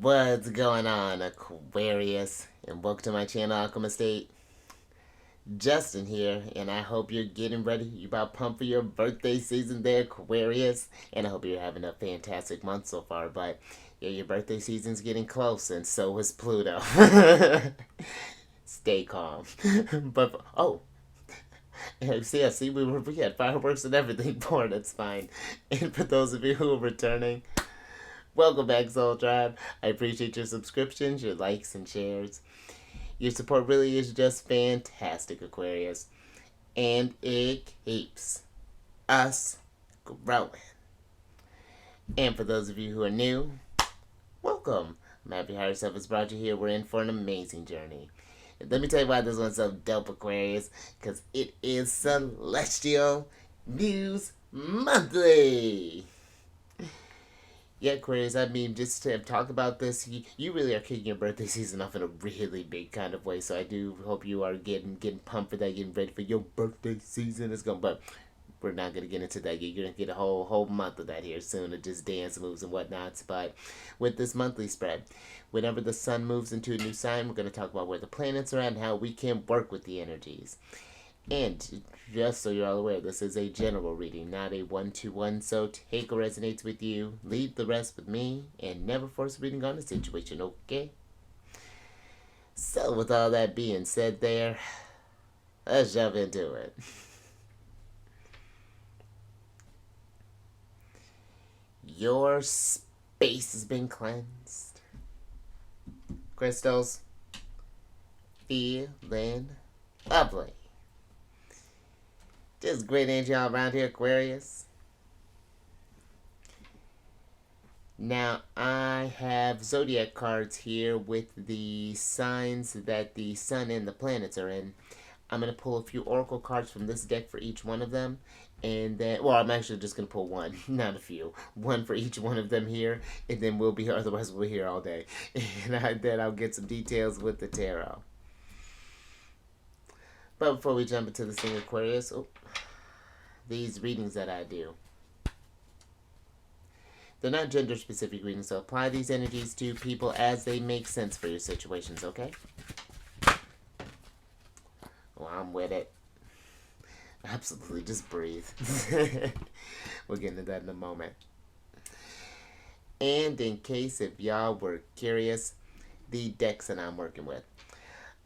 What's going on, Aquarius? And welcome to my channel, Alchemist. Justin here, and I hope you're getting ready. You about pumped for your birthday season there, Aquarius. And I hope you're having a fantastic month so far. But yeah, your birthday season's getting close, and so is Pluto. Stay calm. But oh, see, we had fireworks and everything born. It's fine. And for those of you who are returning, welcome back, Soul Tribe. I appreciate your subscriptions, your likes, and shares. Your support really is just fantastic, Aquarius. And it keeps us growing. And for those of you who are new, welcome. I'm happy Higher Self has brought you here. We're in for an amazing journey. And let me tell you why this one's so dope, Aquarius. Because it is Celestial News Monthly. Yeah, Aquarius, I mean, just to talk about this, you really are kicking your birthday season off in a really big kind of way. So I do hope you are getting pumped for that, getting ready for your birthday season. But we're not gonna get into that yet. You're gonna get a whole month of that here soon, of just dance moves and whatnots. But with this monthly spread, whenever the sun moves into a new sign, we're gonna talk about where the planets are at and how we can work with the energies. And just so you're all aware, this is a general reading, not a one-to-one, so take what resonates with you, leave the rest with me, and never force reading on a situation, okay? So with all that being said there, let's jump into it. Your space has been cleansed. Crystals, feeling lovely. Just great energy all around here, Aquarius. Now, I have Zodiac cards here with the signs that the sun and the planets are in. I'm going to pull a few oracle cards from this deck for each one of them. And then, well, I'm actually just going to pull one, not a few. One for each one of them here. And then otherwise we'll be here all day. And then I'll get some details with the tarot. But before we jump into this thing, Aquarius, these readings that I do, they're not gender specific readings, so apply these energies to people as they make sense for your situations, okay? Well, I'm with it. Absolutely, just breathe. We'll get into that in a moment. And in case if y'all were curious, the decks that I'm working with,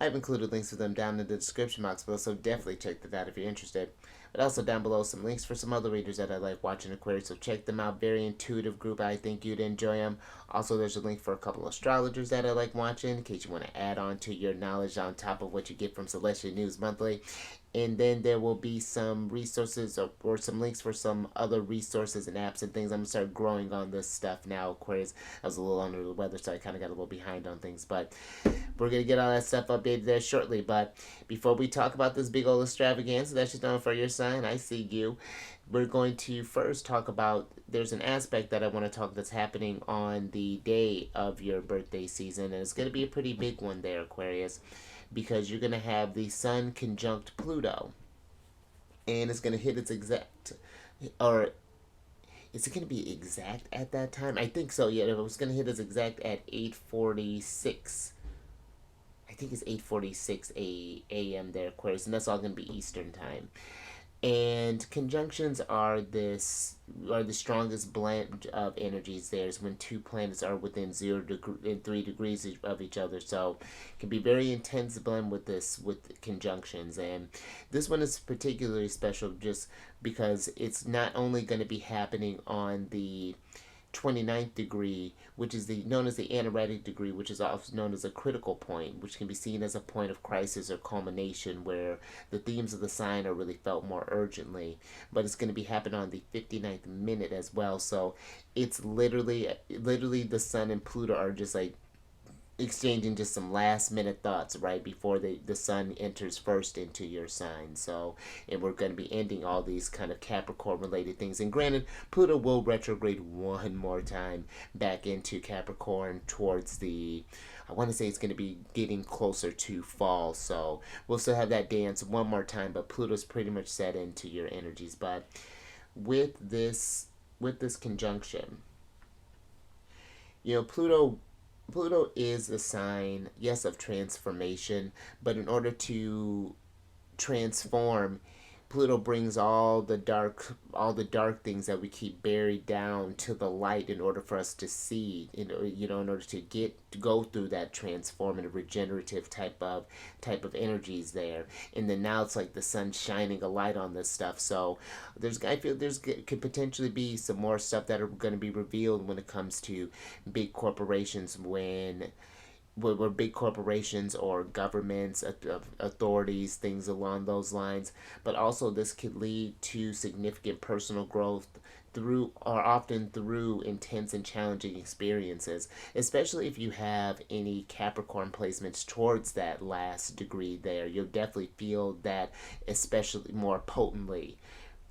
I've included links for them down in the description box below, so definitely check that out if you're interested. But also down below some links for some other readers that I like watching Aquarius, so check them out. Very intuitive group. I think you'd enjoy them. Also, there's a link for a couple astrologers that I like watching in case you want to add on to your knowledge on top of what you get from Celestial News Monthly. And then there will be some resources or some links for some other resources and apps and things. I'm going to start growing on this stuff now, Aquarius. I was a little under the weather, so I kind of got a little behind on things. But we're going to get all that stuff updated there shortly. But before we talk about this big old extravaganza that's just done for your sign, I see you. We're going to first talk about, there's an aspect that I want to talk that's happening on the day of your birthday season. And it's going to be a pretty big one there, Aquarius, because you're going to have the sun conjunct Pluto. And it's going to hit its exact, or is it going to be exact at that time? I think so, yeah. It was going to hit its exact at 8:46. I think it's 8:46 a.m. there, Aquarius, and that's all going to be Eastern time. And conjunctions are the strongest blend of energies. There's when two planets are within 0 and 3 degrees of each other. So it can be very intense blend with conjunctions. And this one is particularly special just because it's not only going to be happening on the 29th degree, which is known as the anaretic degree, which is also known as a critical point, which can be seen as a point of crisis or culmination where the themes of the sign are really felt more urgently. But it's going to be happening on the 59th minute as well. So it's literally the sun and Pluto are just like exchanging just some last minute thoughts right before the sun enters first into your sign. So, and we're going to be ending all these kind of Capricorn related things. And granted, Pluto will retrograde one more time back into Capricorn towards I want to say it's going to be getting closer to fall. So we'll still have that dance one more time, but Pluto's pretty much set into your energies. But with this conjunction, Pluto Pluto is a sign, yes, of transformation, but in order to transform, Pluto brings all the dark things that we keep buried down to the light in order for us to see, in order to go through that transformative, regenerative type of energies there. And then now it's like the sun shining a light on this stuff. So I feel could potentially be some more stuff that are going to be revealed when it comes to big corporations where big corporations or governments, authorities, things along those lines. But also, this could lead to significant personal growth often through intense and challenging experiences, especially if you have any Capricorn placements towards that last degree there. You'll definitely feel that especially more potently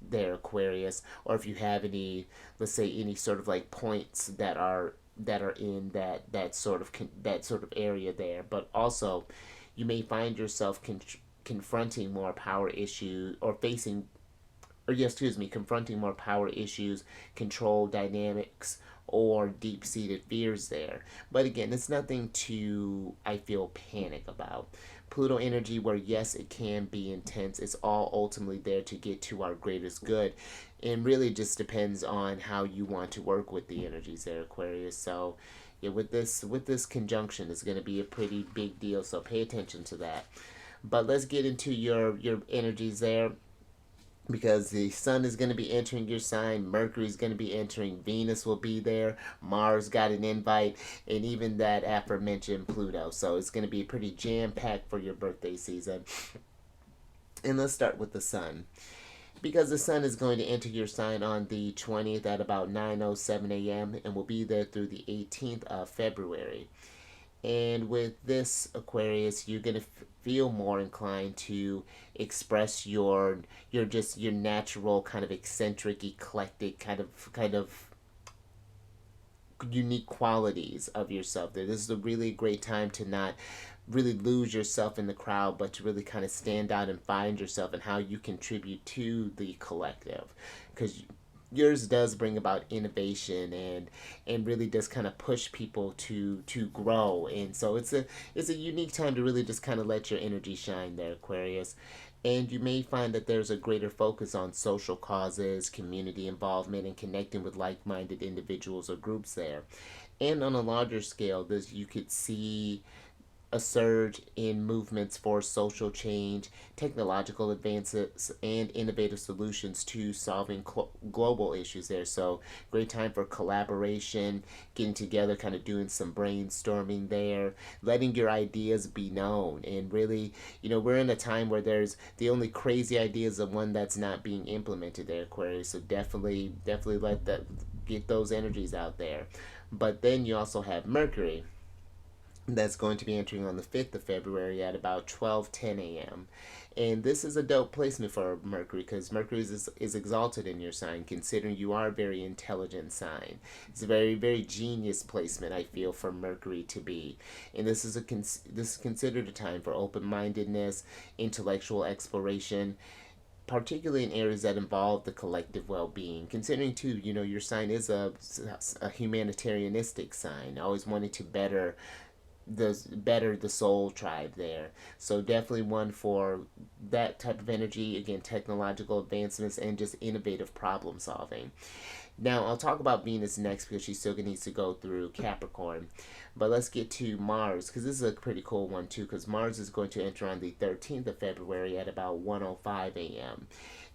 there, Aquarius. Or if you have any, let's say, any sort of like points that are in that sort of area there. But also, you may find yourself confronting more power issues, or facing, or yes, excuse me, confronting more power issues, control dynamics, or deep-seated fears there. But again, it's nothing to, I feel, panic about. Pluto energy, where yes, it can be intense, it's all ultimately there to get to our greatest good. And really just depends on how you want to work with the energies there, Aquarius. So yeah, with this conjunction, it's going to be a pretty big deal. So pay attention to that. But let's get into your energies there, because the sun is going to be entering your sign, Mercury is going to be entering, Venus will be there, Mars got an invite, and even that aforementioned Pluto. So it's going to be pretty jam-packed for your birthday season. And let's start with the sun, because the sun is going to enter your sign on the 20th at about 9:07 a.m. and will be there through the 18th of February. And with this, Aquarius, you're going to feel more inclined to express your natural kind of eccentric, eclectic kind of unique qualities of yourself. This is a really great time to not really lose yourself in the crowd, but to really kind of stand out and find yourself and how you contribute to the collective, because yours does bring about innovation and really does kind of push people to grow. And so it's a unique time to really just kind of let your energy shine there, Aquarius. And you may find that there's a greater focus on social causes, community involvement, and connecting with like-minded individuals or groups there. And on a larger scale, this you could see a surge in movements for social change, technological advances, and innovative solutions to solving global issues there. So, great time for collaboration, getting together, kind of doing some brainstorming there, letting your ideas be known. And really, we're in a time where there's the only crazy idea is the one that's not being implemented there, Aquarius. So, definitely get those energies out there. But then you also have Mercury, that's going to be entering on the 5th of February at about 12:10 a.m. And this is a dope placement for Mercury, because Mercury is exalted in your sign, considering you are a very intelligent sign. It's a very, very genius placement, I feel, for Mercury to be. And this is considered a time for open-mindedness, intellectual exploration, particularly in areas that involve the collective well-being. Considering too, your sign is a humanitarianistic sign, always wanting to better the soul tribe there. So definitely one for that type of energy, again, technological advancements and just innovative problem solving. Now I'll talk about Venus next, because she still needs to go through Capricorn. But let's get to Mars, because this is a pretty cool one too, because Mars is going to enter on the 13th of February at about 1:05 a.m.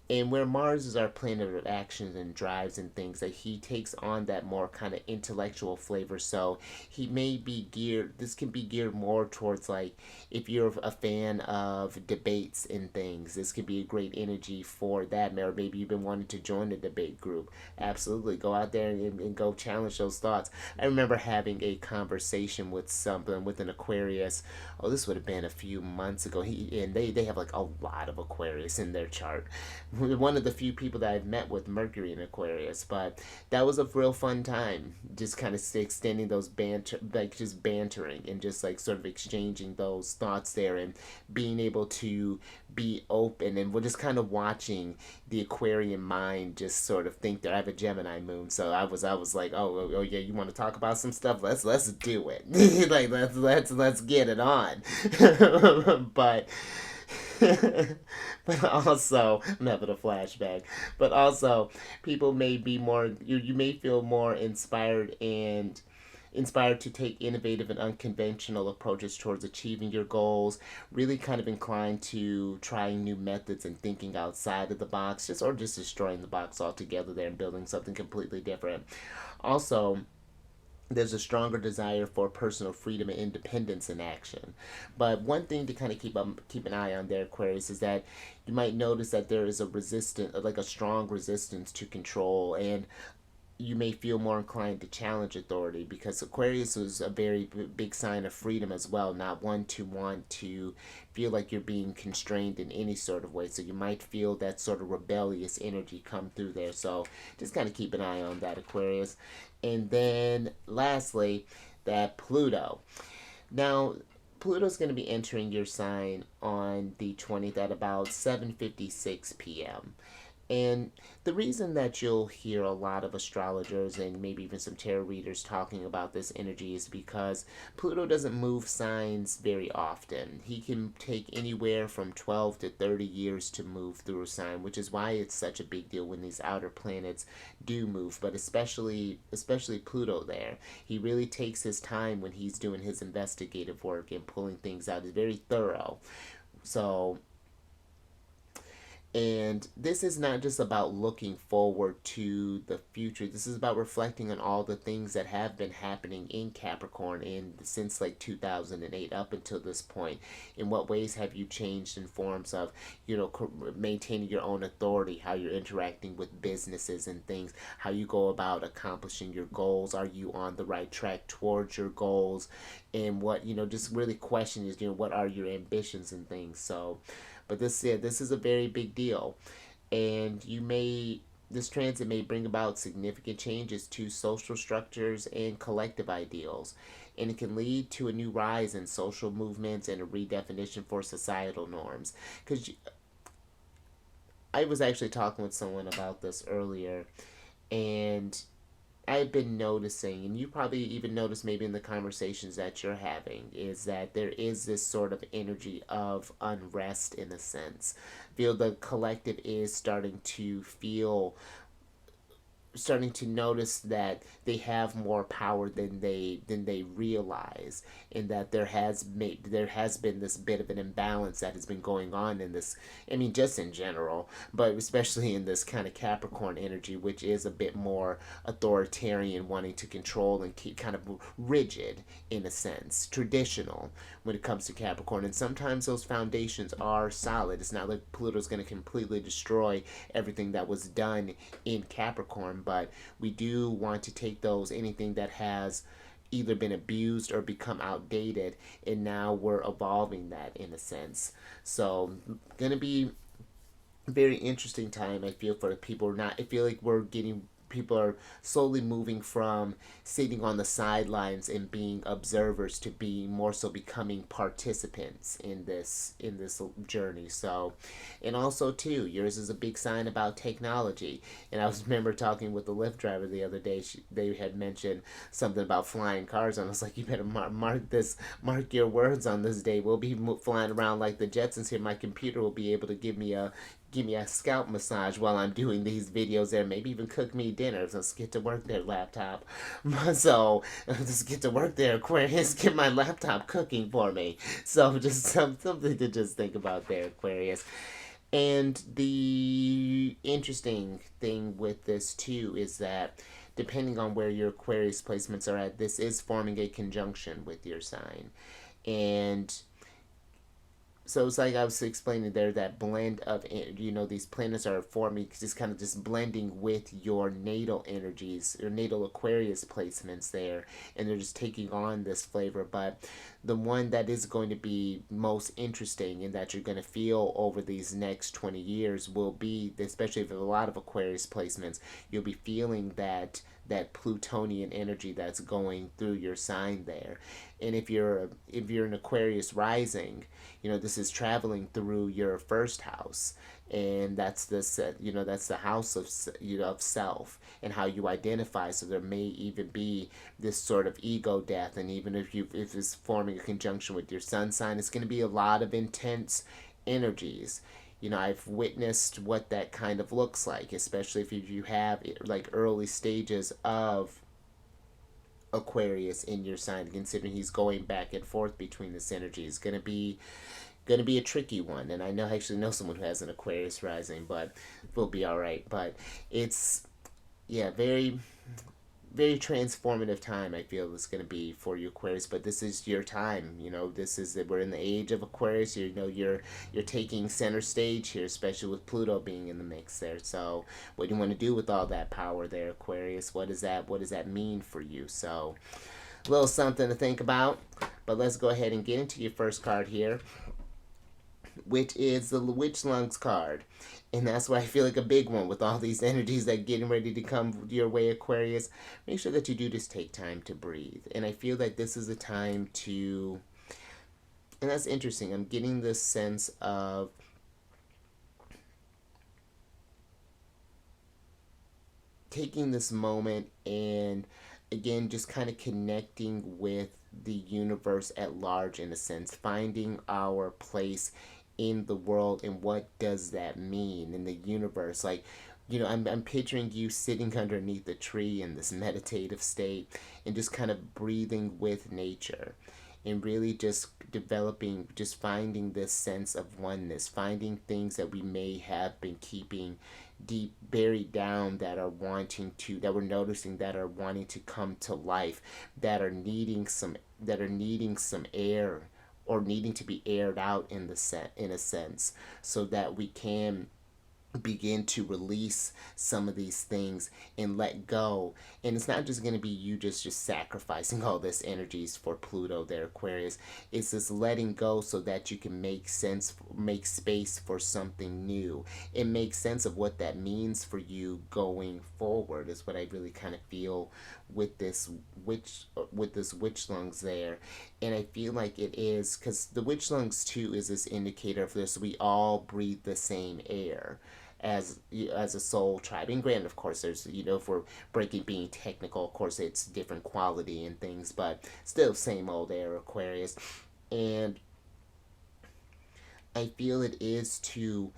And where Mars is our planet of actions and drives and things, that he takes on that more kind of intellectual flavor. So this can be geared more towards, like, if you're a fan of debates and things, this could be a great energy for that. Or maybe you've been wanting to join a debate group. Absolutely. Go out there and go challenge those thoughts. I remember having a conversation with an Aquarius. Oh, this would have been a few months ago. And they have like a lot of Aquarius in their chart. one of the few people that I've met with Mercury in Aquarius. But that was a real fun time, just kind of extending those banter, like just bantering and just like sort of exchanging those thoughts there, and being able to be open. And we're just kind of watching the Aquarian mind just sort of think that I have a Gemini moon. So I was like, oh yeah, you want to talk about some stuff? Let's do it. Like let's get it on. But but also, I'm having a flashback. But also, people may be more. You may feel more inspired to take innovative and unconventional approaches towards achieving your goals. Really, kind of inclined to trying new methods and thinking outside of the box, just destroying the box altogether there and building something completely different. Also, there's a stronger desire for personal freedom and independence in action. But one thing to kind of keep an eye on there, Aquarius, is that you might notice that there is a resistance, like a strong resistance to control, and you may feel more inclined to challenge authority, because Aquarius is a very big sign of freedom as well, not one to want to feel like you're being constrained in any sort of way. So you might feel that sort of rebellious energy come through there. So just kind of keep an eye on that, Aquarius. And then lastly, that Pluto. Now, Pluto's going to be entering your sign on the 20th at about 7:56 p.m. And the reason that you'll hear a lot of astrologers and maybe even some tarot readers talking about this energy is because Pluto doesn't move signs very often. He can take anywhere from 12 to 30 years to move through a sign, which is why it's such a big deal when these outer planets do move. But especially Pluto there. He really takes his time when he's doing his investigative work and pulling things out. He's very thorough. So, and this is not just about looking forward to the future. This is about reflecting on all the things that have been happening in Capricorn since like 2008 up until this point. In what ways have you changed in forms of, maintaining your own authority, how you're interacting with businesses and things, how you go about accomplishing your goals. Are you on the right track towards your goals? And what, just really question is, what are your ambitions and things. So, but this is a very big deal, and this transit may bring about significant changes to social structures and collective ideals, and it can lead to a new rise in social movements and a redefinition for societal norms. Because I was actually talking with someone about this earlier, and I've been noticing, and you probably even notice maybe in the conversations that you're having, is that there is this sort of energy of unrest in a sense. Feel the collective is starting to notice that they have more power than they realize, and that there has been this bit of an imbalance that has been going on in this. I mean, just in general, but especially in this kind of Capricorn energy, which is a bit more authoritarian, wanting to control and keep kind of rigid in a sense, traditional when it comes to Capricorn. And sometimes those foundations are solid. It's not like Pluto's going to completely destroy everything that was done in Capricorn, but we do want to take anything that has either been abused or become outdated, and now we're evolving that in a sense. So, gonna be a very interesting time, I feel, for people. I feel like people are slowly moving from sitting on the sidelines and being observers to being more so becoming participants in this journey. So, and also too, yours is a big sign about technology. And I remember talking with the Lyft driver the other day. They had mentioned something about flying cars, and I was like, you better mark your words on this day. We'll be flying around like the Jetsons here. My computer will be able to give me a scalp massage while I'm doing these videos there, maybe even cook me dinner. So let's get to work there, laptop. So let's get to work there, Aquarius. Get my laptop cooking for me. So just something to just think about there, Aquarius. And the interesting thing with this too is that depending on where your Aquarius placements are at, this is forming a conjunction with your sign. And So it's like I was explaining there, that blend of, these planets are forming, just kind of just blending with your natal energies, your natal Aquarius placements there, and they're just taking on this flavor. But the one that is going to be most interesting and that you're going to feel over these next 20 years will be, especially if you have a lot of Aquarius placements, you'll be feeling that Plutonian energy that's going through your sign there. And if you're an Aquarius rising, this is traveling through your first house, and that's that's the house of of self and how you identify. So there may even be this sort of ego death, and even if it's forming a conjunction with your sun sign, it's going to be a lot of intense energies. I've witnessed what that kind of looks like, especially if you have like early stages of Aquarius in your sign, considering he's going back and forth between this energy. Is gonna be a tricky one, and I actually know someone who has an Aquarius rising, but we'll be all right. But it's, yeah, very very transformative time. I feel it's going to be for you, Aquarius. But this is your time. This is we're in the age of Aquarius. You're taking center stage here, especially with Pluto being in the mix there. So what do you want to do with all that power there, Aquarius? What does that mean for you? So a little something to think about. But let's go ahead and get into your first card here, which is the Witch Lungs card. And that's why I feel like a big one with all these energies that getting ready to come your way, Aquarius. Make sure that you do just take time to breathe. And I feel like this is a time to, and that's interesting. I'm getting this sense of taking this moment and, again, just kind of connecting with the universe at large, in a sense, finding our place in the world, and what does that mean in the universe. Like, I'm picturing you sitting underneath a tree in this meditative state and just kind of breathing with nature, and really just developing, just finding this sense of oneness, finding things that we may have been keeping deep buried down, that we're noticing, that are wanting to come to life, that are needing some air, or needing to be aired out in a sense, so that we can begin to release some of these things and let go. And it's not just going to be you just sacrificing all this energies for Pluto there, Aquarius. It's this letting go so that you can make space for something new. It makes sense of what that means for you going forward, is what I really kind of feel with this witch lungs there. And I feel like it is, because the witch lungs too is this indicator of this: we all breathe the same air as a soul tribe. And granted, of course, there's, if we're being technical, of course it's different quality and things, but still same old air, Aquarius. And I feel it is to,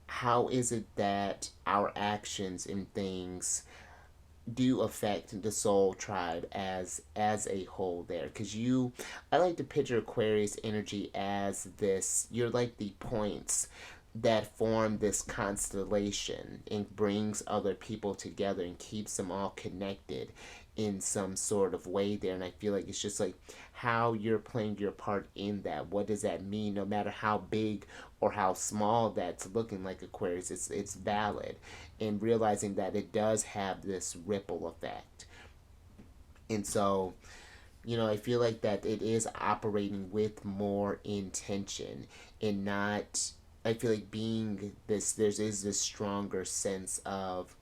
how is it that our actions and things do affect the soul tribe as a whole there. Because I like to picture Aquarius energy as this: you're like the points that form this constellation and brings other people together and keeps them all connected in some sort of way there. And I feel like it's just like how you're playing your part in that. What does that mean? No matter how big or how small that's looking like, Aquarius, it's valid, and realizing that it does have this ripple effect. And so, I feel like that it is operating with more intention, and not, I feel like being this, is this stronger sense of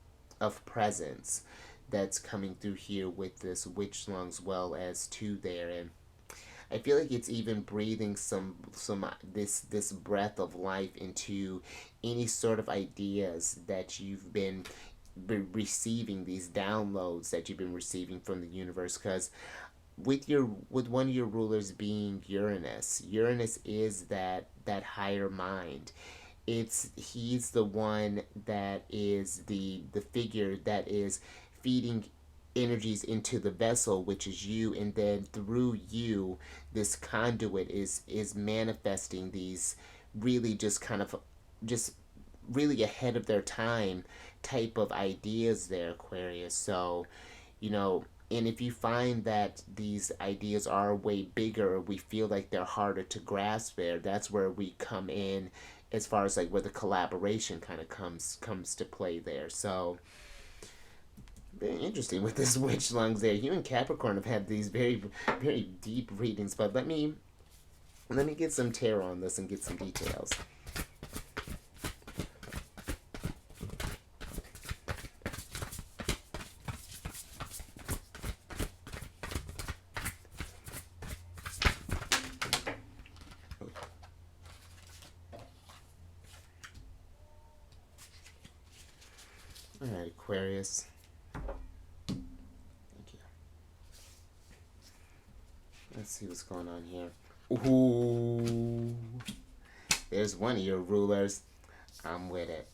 presence that's coming through here with this witch lungs, well as two there. And I feel like it's even breathing some this breath of life into any sort of ideas that you've been receiving, these downloads that you've been receiving from the universe. Because with one of your rulers being Uranus is that higher mind. He's the one that is the figure that is feeding energies into the vessel, which is you, and then through you, this conduit is manifesting these really just kind of, just really ahead of their time type of ideas there, Aquarius. So, you know And if you find that these ideas are way bigger, or we feel like they're harder to grasp there, that's where we come in as far as like where the collaboration kind of comes to play there. So very interesting with this witch lungs there. You and Capricorn have had these very deep readings, but let me get some tarot on this and get some details. All right, Aquarius. Thank you. Let's see what's going on here. Ooh. There's one of your rulers. I'm with it.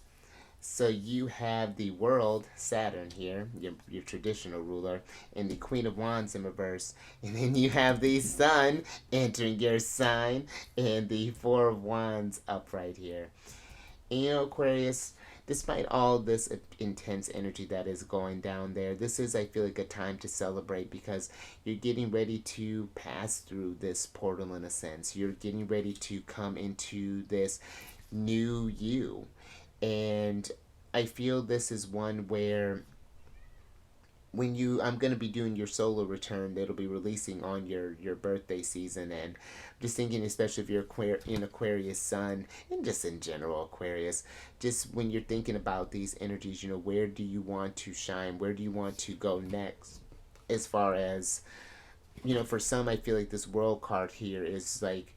So you have the world, Saturn here, your traditional ruler, and the Queen of Wands in reverse. And then you have the Sun entering your sign, and the Four of Wands upright here. And you know, Aquarius, despite all this intense energy that is going down there, this is, I feel like, a time to celebrate because you're getting ready to pass through this portal in a sense. You're getting ready to come into this new you. And I feel this is one where I'm going to be doing your solar return that'll be releasing on your birthday season, and I'm just thinking, especially if you're in Aquarius sun and just in general Aquarius, just when you're thinking about these energies, where do you want to shine, where do you want to go next, as far as, for some, I feel like this world card here is like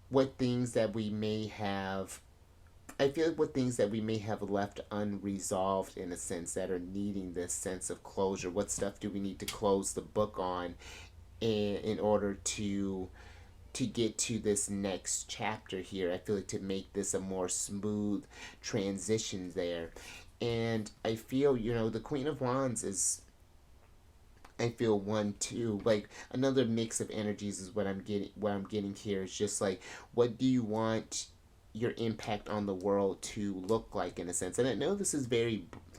what things that we may have, I feel like what things that we may have left unresolved in a sense that are needing this sense of closure. What stuff do we need to close the book on in order to get to this next chapter here? I feel like to make this a more smooth transition there. And I feel, the Queen of Wands is, I feel, one too. Like another mix of energies is what I'm getting here. It's just like, what do you want your impact on the world to look like in a sense? And I know this is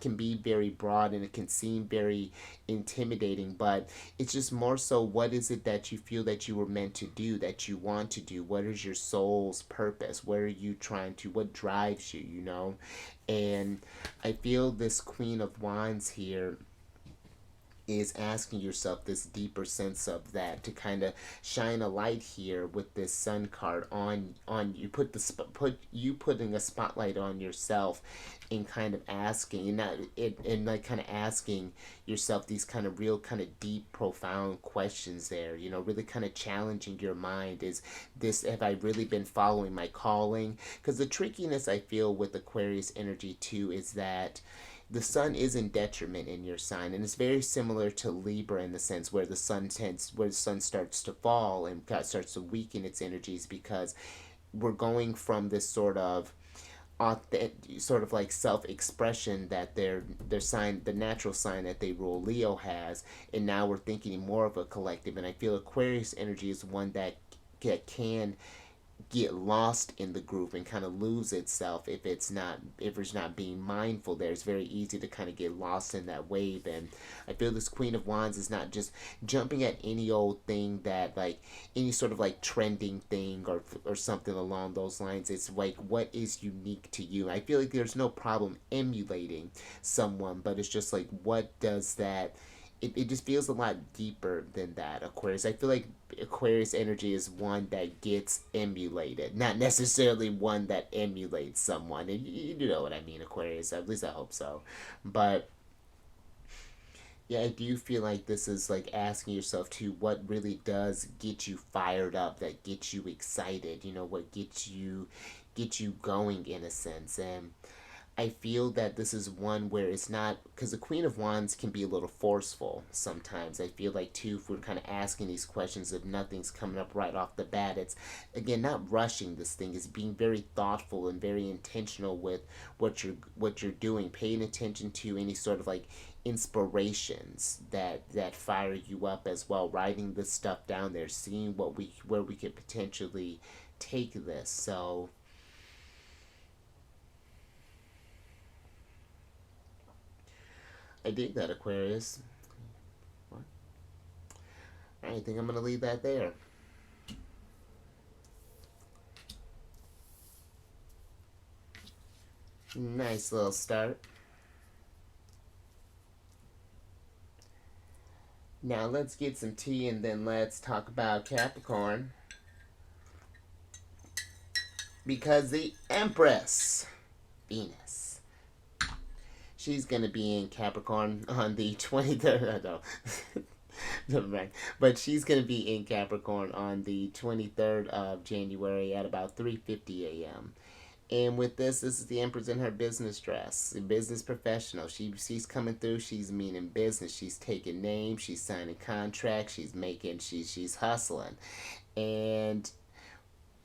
can be very broad and it can seem very intimidating, but it's just more so, what is it that you feel that you were meant to do, that you want to do? What is your soul's purpose? What are you trying to, what drives you? And I feel this Queen of Wands here is asking yourself this deeper sense of that, to kind of shine a light here with this Sun card on you, putting a spotlight on yourself, and kind of asking, and like kind of asking yourself these kind of real kind of deep profound questions there, really kind of challenging your mind. Is this, have I really been following my calling? Because the trickiness I feel with Aquarius energy too is that the sun is in detriment in your sign, and it's very similar to Libra in the sense where the sun starts to fall and starts to weaken its energies, because we're going from this sort of like self-expression that their sign, the natural sign that they rule, Leo, has, and now we're thinking more of a collective. And I feel Aquarius energy is one that can get lost in the group and kind of lose itself if it's not being mindful there. It's very easy to kind of get lost in that wave. And I feel this Queen of Wands is not just jumping at any old thing, that like any sort of like trending thing or something along those lines. It's like, what is unique to you? I feel like there's no problem emulating someone, but it's just like, what does that, it just feels a lot deeper than that, Aquarius. I feel like Aquarius energy is one that gets emulated, not necessarily one that emulates someone. And you know what I mean, Aquarius. At least I hope so. But yeah, I do feel like this is like asking yourself to, what really does get you fired up, that gets you excited, what gets you going in a sense. And I feel that this is one where it's not, because the Queen of Wands can be a little forceful sometimes. I feel like too, if we're kind of asking these questions, if nothing's coming up right off the bat, it's again not rushing this thing. It's being very thoughtful and very intentional with what you're doing, paying attention to any sort of like inspirations that fire you up as well, writing this stuff down there, seeing where we could potentially take this. So I dig that, Aquarius. What? I think I'm going to leave that there. Nice little start. Now let's get some tea and then let's talk about Capricorn. Because the Empress, Venus, she's going to be in Capricorn on the 23rd. No, never mind. But she's going to be in Capricorn on the 23rd of January at about 3:50 a.m. And with this is the Empress in her business dress, a business professional. She's coming through. She's meaning business. She's taking names. She's signing contracts. She's hustling. And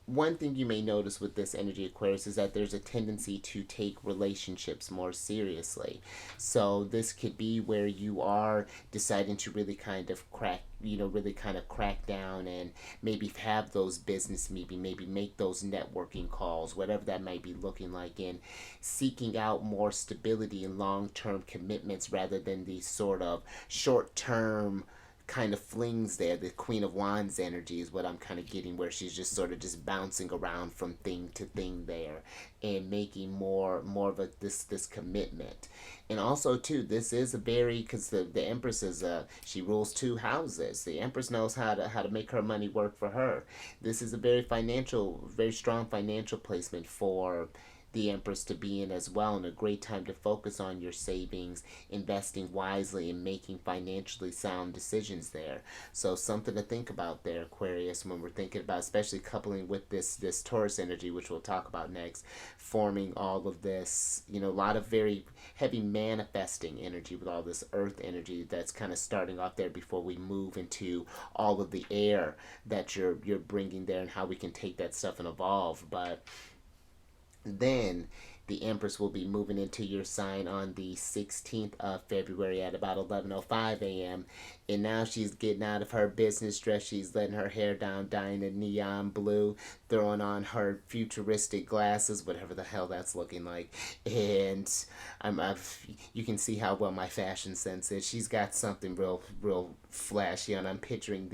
one thing you may notice with this energy, Aquarius, is that there's a tendency to take relationships more seriously. So this could be where you are deciding to really kind of crack down and maybe have those business, maybe make those networking calls, whatever that might be looking like, in seeking out more stability and long-term commitments rather than these sort of short-term kind of flings there. The Queen of Wands energy is what I'm kind of getting, where she's just sort of just bouncing around from thing to thing there and making more of this commitment. And also too, this is a very, because the Empress is she rules two houses. The Empress knows how to make her money work for her. This is a very strong financial placement for the Empress to be in as well, and a great time to focus on your savings, investing wisely, and making financially sound decisions there. So something to think about there, Aquarius, when we're thinking about, especially coupling with this Taurus energy, which we'll talk about next, forming all of this, a lot of very heavy manifesting energy with all this earth energy that's kind of starting off there before we move into all of the air that you're bringing there and how we can take that stuff and evolve. But then the Empress will be moving into your sign on the 16th of February at about 11:05 a.m. And now she's getting out of her business dress. She's letting her hair down, dyeing it neon blue, throwing on her futuristic glasses, whatever the hell that's looking like. And you can see how well my fashion sense is. She's got something real flashy on. I'm picturing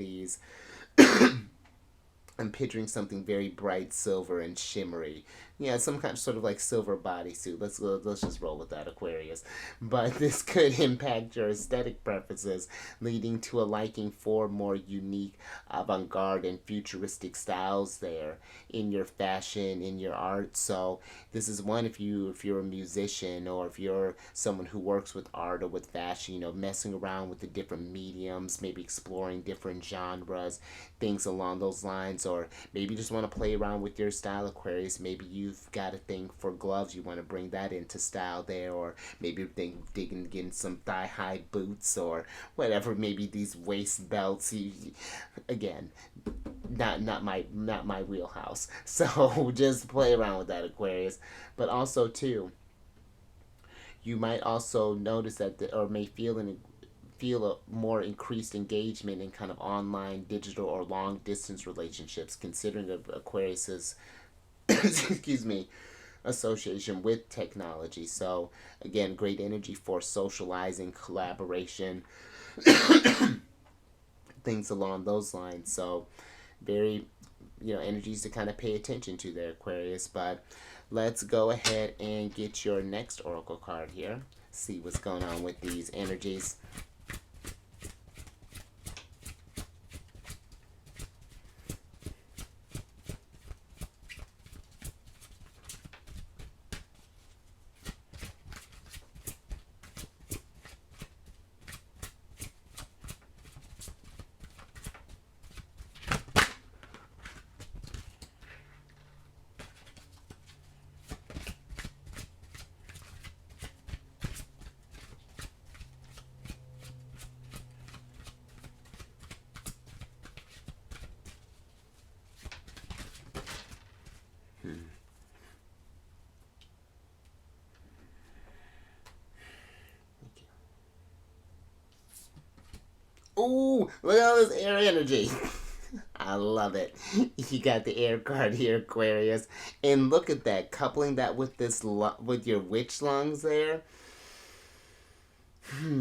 something very bright, silver and shimmery. Yeah, some kind of sort of like silver bodysuit. Let's just roll with that, Aquarius. But this could impact your aesthetic preferences, leading to a liking for more unique, avant-garde, and futuristic styles there in your fashion, in your art. So this is one, if you're a musician, or if you're someone who works with art or with fashion, messing around with the different mediums, maybe exploring different genres, things along those lines. Or maybe you just want to play around with your style, Aquarius. Maybe you've got a thing for gloves, you want to bring that into style there. Or maybe you're digging getting some thigh-high boots or whatever, maybe these waist belts. Again, not my wheelhouse. So just play around with that, Aquarius. But also too, you might also notice that or may feel a more increased engagement in kind of online, digital, or long distance relationships, considering Aquarius's excuse me, association with technology. So again, great energy for socializing, collaboration, things along those lines. So very, energies to kind of pay attention to there, Aquarius. But let's go ahead and get your next oracle card here. See what's going on with these energies. Ooh, look at all this air energy. I love it. You got the air card here, Aquarius. And look at that, coupling that with with your witch lungs there.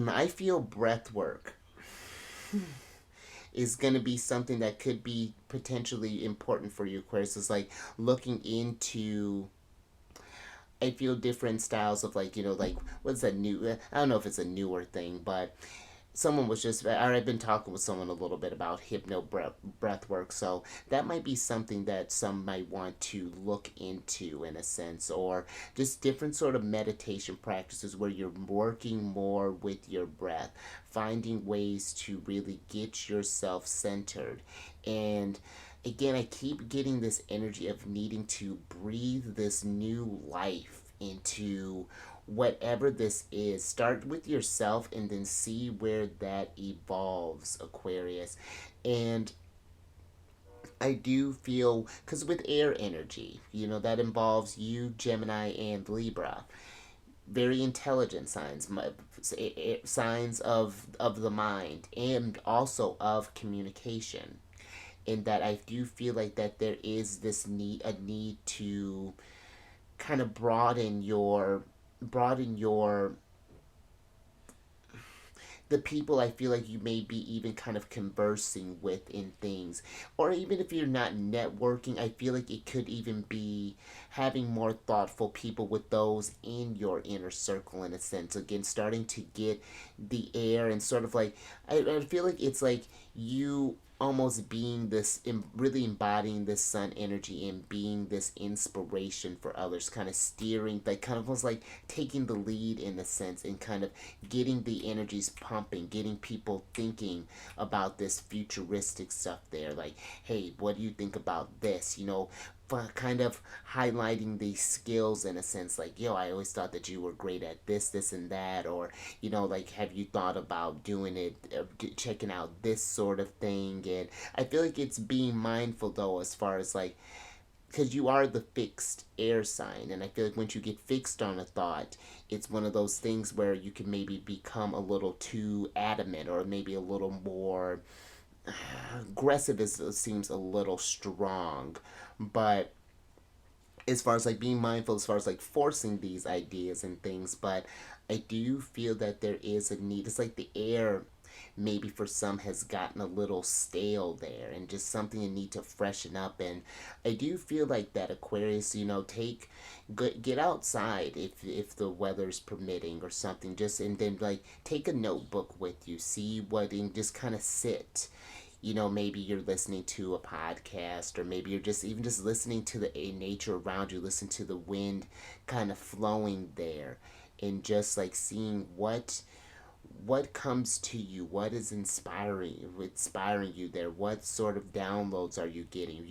I feel breath work is going to be something that could be potentially important for you, Aquarius. It's like looking into, I feel different styles of like, like what's that new, I don't know if it's a newer thing, but someone was just, I've been talking with someone a little bit about breath work, so that might be something that some might want to look into in a sense, or just different sort of meditation practices where you're working more with your breath, finding ways to really get yourself centered. And again, I keep getting this energy of needing to breathe this new life into whatever this is. Start with yourself and then see where that evolves, Aquarius. And I do feel, because with air energy, that involves you, Gemini, and Libra. Very intelligent signs, signs of the mind, and also of communication. In that I do feel like that there is this need to kind of broaden your the people I feel like you may be even kind of conversing with in things. Or even if you're not networking, I feel like it could even be having more thoughtful people with those in your inner circle in a sense. Again, starting to get the air and sort of like, I feel like it's like you almost being this, really embodying this sun energy and being this inspiration for others, kind of steering, like kind of almost like taking the lead in a sense, and kind of getting the energies pumping, getting people thinking about this futuristic stuff there, like, hey, what do you think about this, kind of highlighting these skills in a sense, like, yo, I always thought that you were great at this and that, or like, have you thought about doing it, checking out this sort of thing. And I feel like it's being mindful though, as far as like, because you are the fixed air sign, and I feel like once you get fixed on a thought, it's one of those things where you can maybe become a little too adamant, or maybe a little more aggressive, is seems a little strong. But as far as like being mindful, as far as like forcing these ideas and things, but I do feel that there is a need. It's like the air maybe for some has gotten a little stale there, and just something you need to freshen up. And I do feel like that, Aquarius, get outside if the weather's permitting or something, just, and then like take a notebook with you, see what, and just kind of sit. Maybe you're listening to a podcast, or maybe you're just even just listening to the nature around you, listen to the wind kind of flowing there, and just like seeing what comes to you, what is inspiring you there, what sort of downloads are you getting,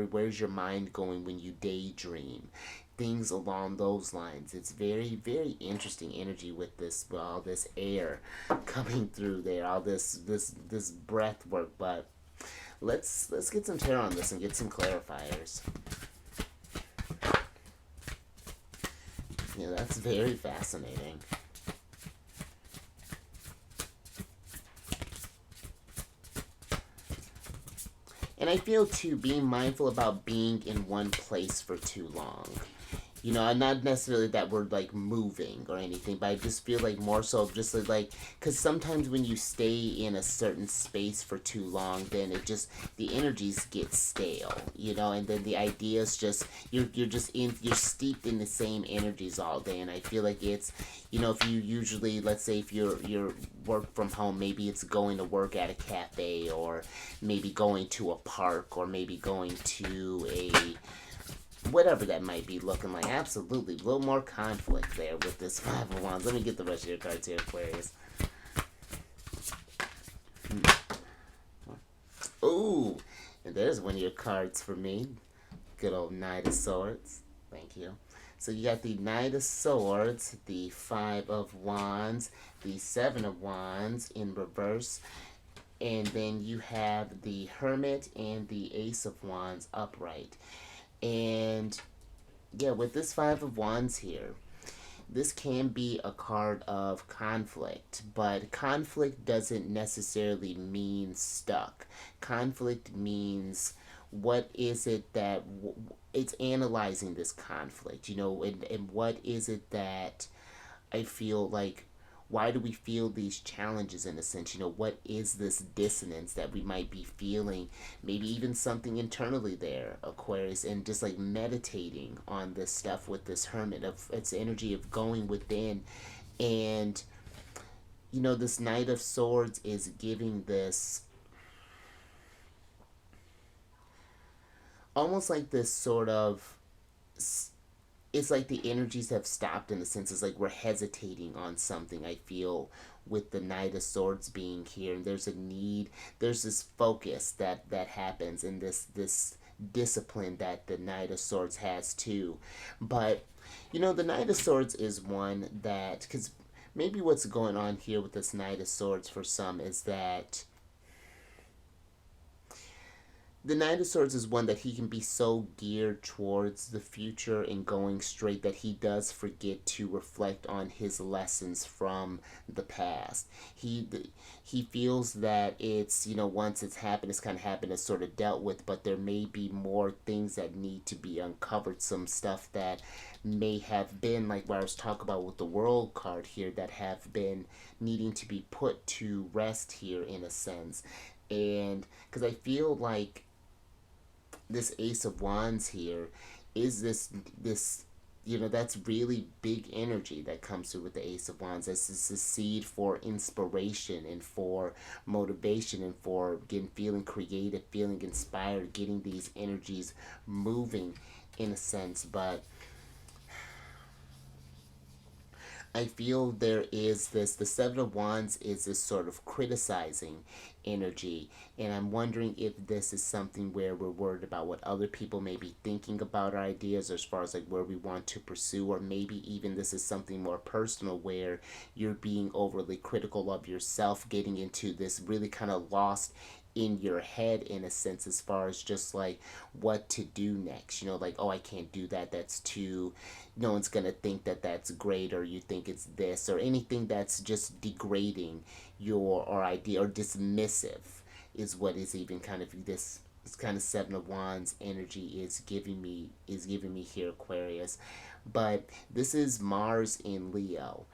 where's your mind going when you daydream, things along those lines. It's very, very interesting energy with this, all this air coming through there, all this breath work. But let's get some tarot on this and get some clarifiers. That's very fascinating. And I feel too, being mindful about being in one place for too long. Not necessarily that we're like moving or anything, but I just feel like more so just like, because sometimes when you stay in a certain space for too long, then the energies get stale, and then the ideas just, you're steeped in the same energies all day. And I feel like it's, if you usually, let's say if you're work from home, maybe it's going to work at a cafe, or maybe going to a park, or maybe going to a whatever that might be looking like. Absolutely. A little more conflict there with this Five of Wands. Let me get the rest of your cards here, Aquarius. Ooh, and there's one of your cards for me. Good old Knight of Swords. Thank you. So you got the Knight of Swords, the Five of Wands, the Seven of Wands in reverse, and then you have the Hermit and the Ace of Wands upright. And yeah, with this Five of Wands here, this can be a card of conflict, but conflict doesn't necessarily mean stuck. Conflict means, what is it that it's analyzing this conflict, and what is it that I feel like, why do we feel these challenges in a sense? You know, what is this dissonance that we might be feeling? Maybe even something internally there, Aquarius, and just like meditating on this stuff with this hermit of its energy of going within. And you know, this Knight of Swords is giving this almost like this sort of, it's like the energies have stopped in the sense. It's like we're hesitating on something, I feel, with the Knight of Swords being here, and there's a need, there's this focus that happens, and this discipline that the Knight of Swords has too. But you know, the Knight of Swords is one that, because maybe what's going on here with this Knight of Swords for some is that the Knight of Swords is one that he can be so geared towards the future and going straight that he does forget to reflect on his lessons from the past. He feels that it's, you know, once it's happened, it's kind of happened, it's sort of dealt with, but there may be more things that need to be uncovered, some stuff that may have been, like what I was talking about with the World card here, that have been needing to be put to rest here in a sense. And because I feel like this Ace of Wands here is this, you know, that's really big energy that comes through with the Ace of Wands. This is a seed for inspiration and for motivation and for getting, feeling creative, feeling inspired, getting these energies moving in a sense. But I feel there is this, the Seven of Wands is this sort of criticizing energy, and I'm wondering if this is something where we're worried about what other people may be thinking about our ideas as far as like where we want to pursue, or maybe even this is something more personal where you're being overly critical of yourself, getting into this really kind of lost in your head in a sense as far as just like what to do next. You know, like, oh, I can't do that, that's too, no one's gonna think that that's great, or you think it's this, or anything that's just degrading your or idea, or dismissive is what is even kind of this kind of Seven of Wands energy is giving me here, Aquarius. But this is Mars in Leo,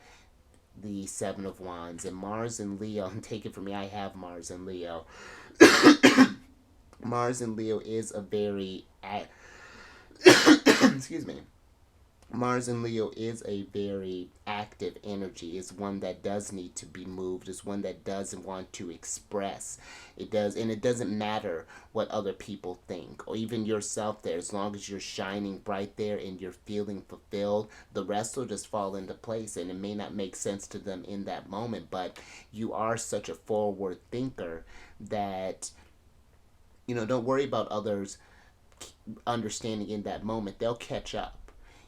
the Seven of Wands, and Mars in Leo, and take it from me, I have Mars in Leo. Mars in Leo is a very excuse me. Mars in Leo is a very active energy. It's one that does need to be moved. It's one that does want to express. It does, and it doesn't matter what other people think, or even yourself there. As long as you're shining bright there and you're feeling fulfilled, the rest will just fall into place, and it may not make sense to them in that moment, but you are such a forward thinker that, you know, don't worry about others understanding in that moment. They'll catch up.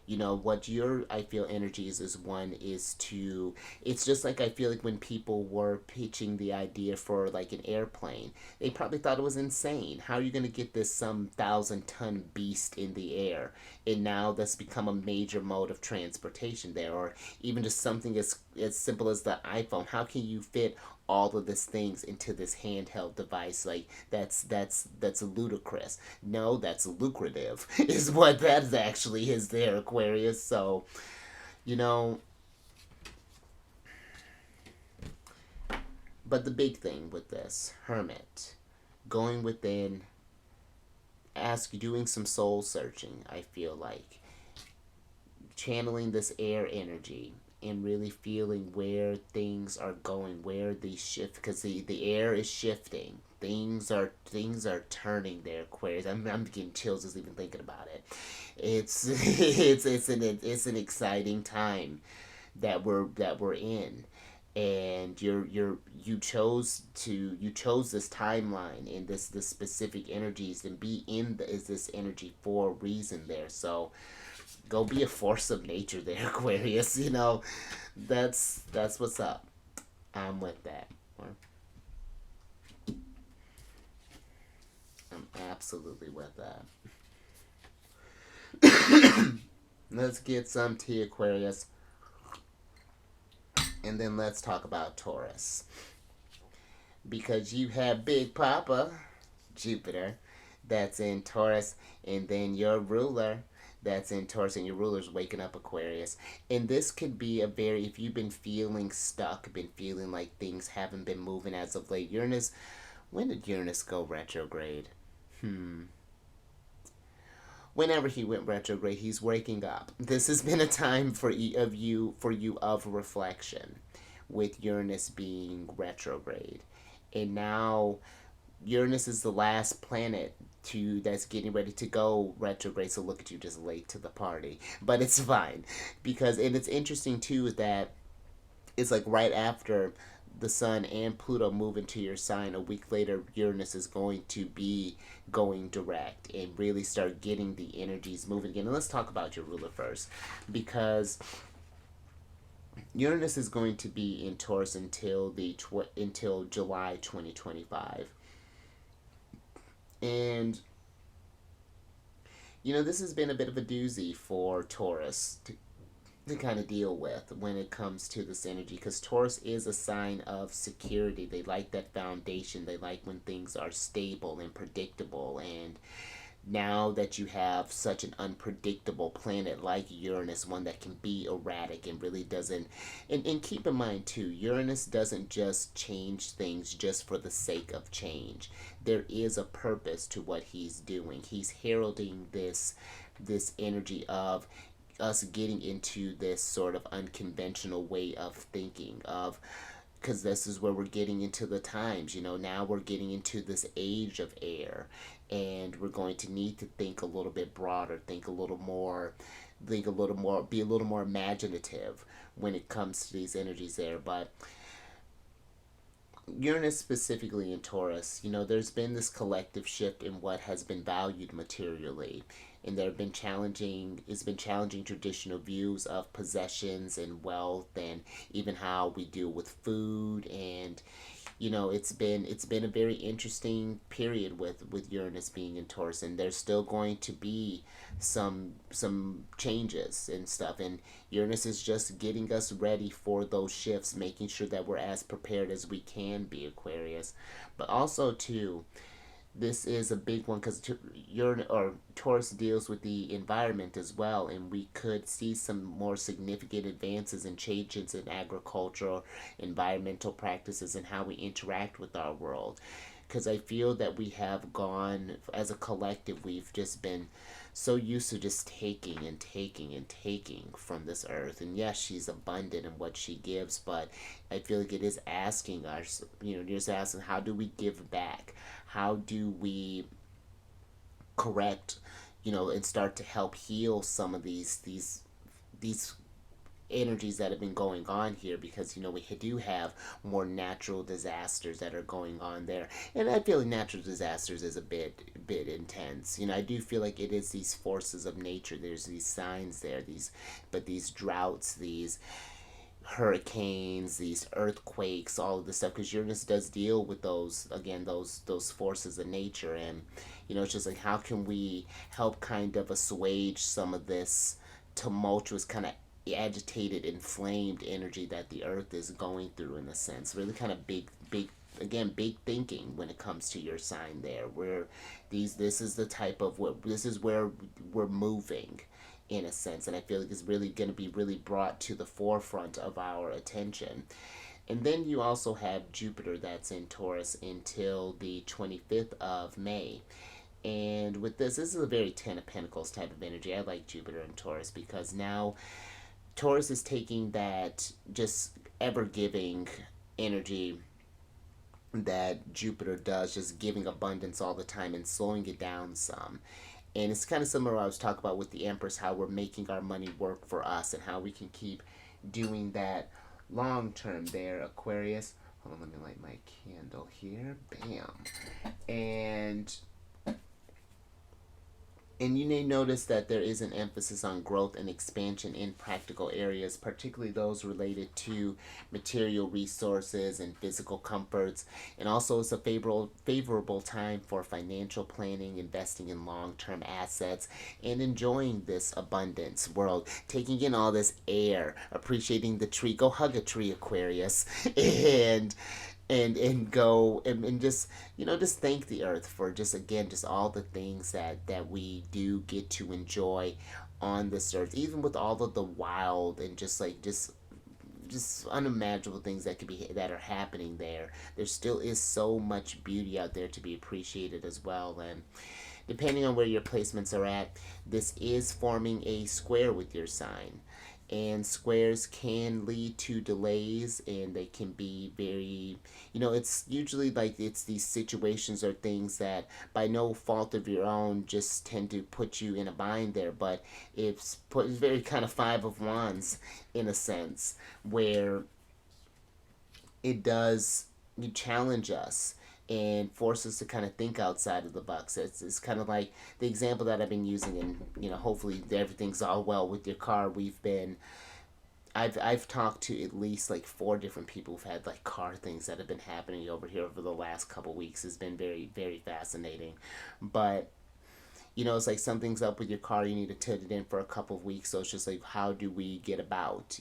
You know what your, I feel, energies is one is to, it's just like I feel like when people were pitching the idea for like an airplane, they probably thought it was insane. How are you going to get this some 1,000-ton beast in the air? And now that's become a major mode of transportation there. Or even just something as simple as the iPhone. How can you fit all of these things into this handheld device? Like that's ludicrous. No, that's lucrative is what that actually is there, Aquarius. So, you know, but the big thing with this Hermit, going within, doing some soul searching, I feel like channeling this air energy and really feeling where things are going, where the shift, because the air is shifting. Things are turning there, Aquarius. I'm getting chills just even thinking about it. It's it's an exciting time that we're in, and you chose this timeline and this specific energies and be in this energy for a reason there. So go be a force of nature there, Aquarius. You know, that's what's up. I'm with that. I'm absolutely with that. Let's get some tea, Aquarius. And then let's talk about Taurus. Because you have Big Papa, Jupiter, that's in Taurus, and then your ruler, that's in Taurus, and your ruler's waking up, Aquarius. And this could be a very, if you've been feeling stuck, been feeling like things haven't been moving as of late. Uranus, when did Uranus go retrograde? Whenever he went retrograde, he's waking up. This has been a time for you of reflection, with Uranus being retrograde, and now Uranus is the last planet to that's getting ready to go retrograde. So look at you, just late to the party, but it's fine because, and it's interesting too that it's like right after the sun and Pluto move into your sign, a week later Uranus is going to be going direct and really start getting the energies moving again. And let's talk about your ruler first, because Uranus is going to be in Taurus until July 2025. And this has been a bit of a doozy for Taurus to kind of deal with when it comes to this energy, because Taurus is a sign of security. They like that foundation. They like when things are stable and predictable. And now that you have such an unpredictable planet like Uranus, one that can be erratic and really doesn't, and keep in mind too, Uranus doesn't just change things just for the sake of change. There is a purpose to what he's doing. He's heralding this energy of us getting into this sort of unconventional way of thinking, of because this is where we're getting into the times. Now we're getting into this age of air, and we're going to need to think a little bit broader, think a little more, be a little more imaginative when it comes to these energies there. But Uranus specifically in Taurus, there's been this collective shift in what has been valued materially, and it's been challenging traditional views of possessions and wealth, and even how we deal with food. And it's been a very interesting period with Uranus being in Taurus, and there's still going to be some changes and stuff. And Uranus is just getting us ready for those shifts, making sure that we're as prepared as we can be, Aquarius. But also too, this is a big one because Taurus deals with the environment as well, and we could see some more significant advances and changes in agricultural, environmental practices, and how we interact with our world. Because I feel that we have gone, as a collective, we've just been so used to just taking and taking and taking from this earth. And yes, she's abundant in what she gives, but I feel like it is asking us, just asking, how do we give back? How do we correct, and start to help heal some of these energies that have been going on here? Because we do have more natural disasters that are going on there, and I feel like natural disasters is a bit intense. I do feel like it is these forces of nature. There's these signs there, these droughts, these hurricanes, these earthquakes, all of this stuff, because Uranus does deal with those forces of nature. And it's just like, how can we help kind of assuage some of this tumultuous, kind of agitated, inflamed energy that the earth is going through, in a sense. Really kind of big thinking when it comes to your sign there, where this is the type of this is where we're moving, in a sense. And I feel like it's really going to be really brought to the forefront of our attention. And then you also have Jupiter that's in Taurus until the 25th of May. And with this is a very Ten of Pentacles type of energy. I like Jupiter in Taurus because now Taurus is taking that just ever-giving energy that Jupiter does, just giving abundance all the time and slowing it down some. And it's kind of similar to what I was talking about with the Empress, how we're making our money work for us and how we can keep doing that long term there, Aquarius. Hold on, let me light my candle here. Bam. And you may notice that there is an emphasis on growth and expansion in practical areas, particularly those related to material resources and physical comforts. And also it's a favorable time for financial planning, investing in long-term assets, and enjoying this abundance world, taking in all this air, appreciating the tree. Go hug a tree, Aquarius. And go and just just thank the earth for just all the things that we do get to enjoy on this earth, even with all of the wild and just unimaginable things that are happening there. There still is so much beauty out there to be appreciated as well. And depending on where your placements are at, this is forming a square with your sign. And squares can lead to delays, and they can be very, it's usually like it's these situations or things that by no fault of your own just tend to put you in a bind there. But it's very kind of Five of Wands in a sense, where it does you challenge us and force us to kind of think outside of the box. It's kind of like the example that I've been using, and hopefully everything's all well with your car. I've talked to at least like four different people who've had like car things that have been happening over here over the last couple weeks. It's been very, very fascinating. But it's like something's up with your car, you need to tilt it in for a couple of weeks. So it's just like, how do we get about?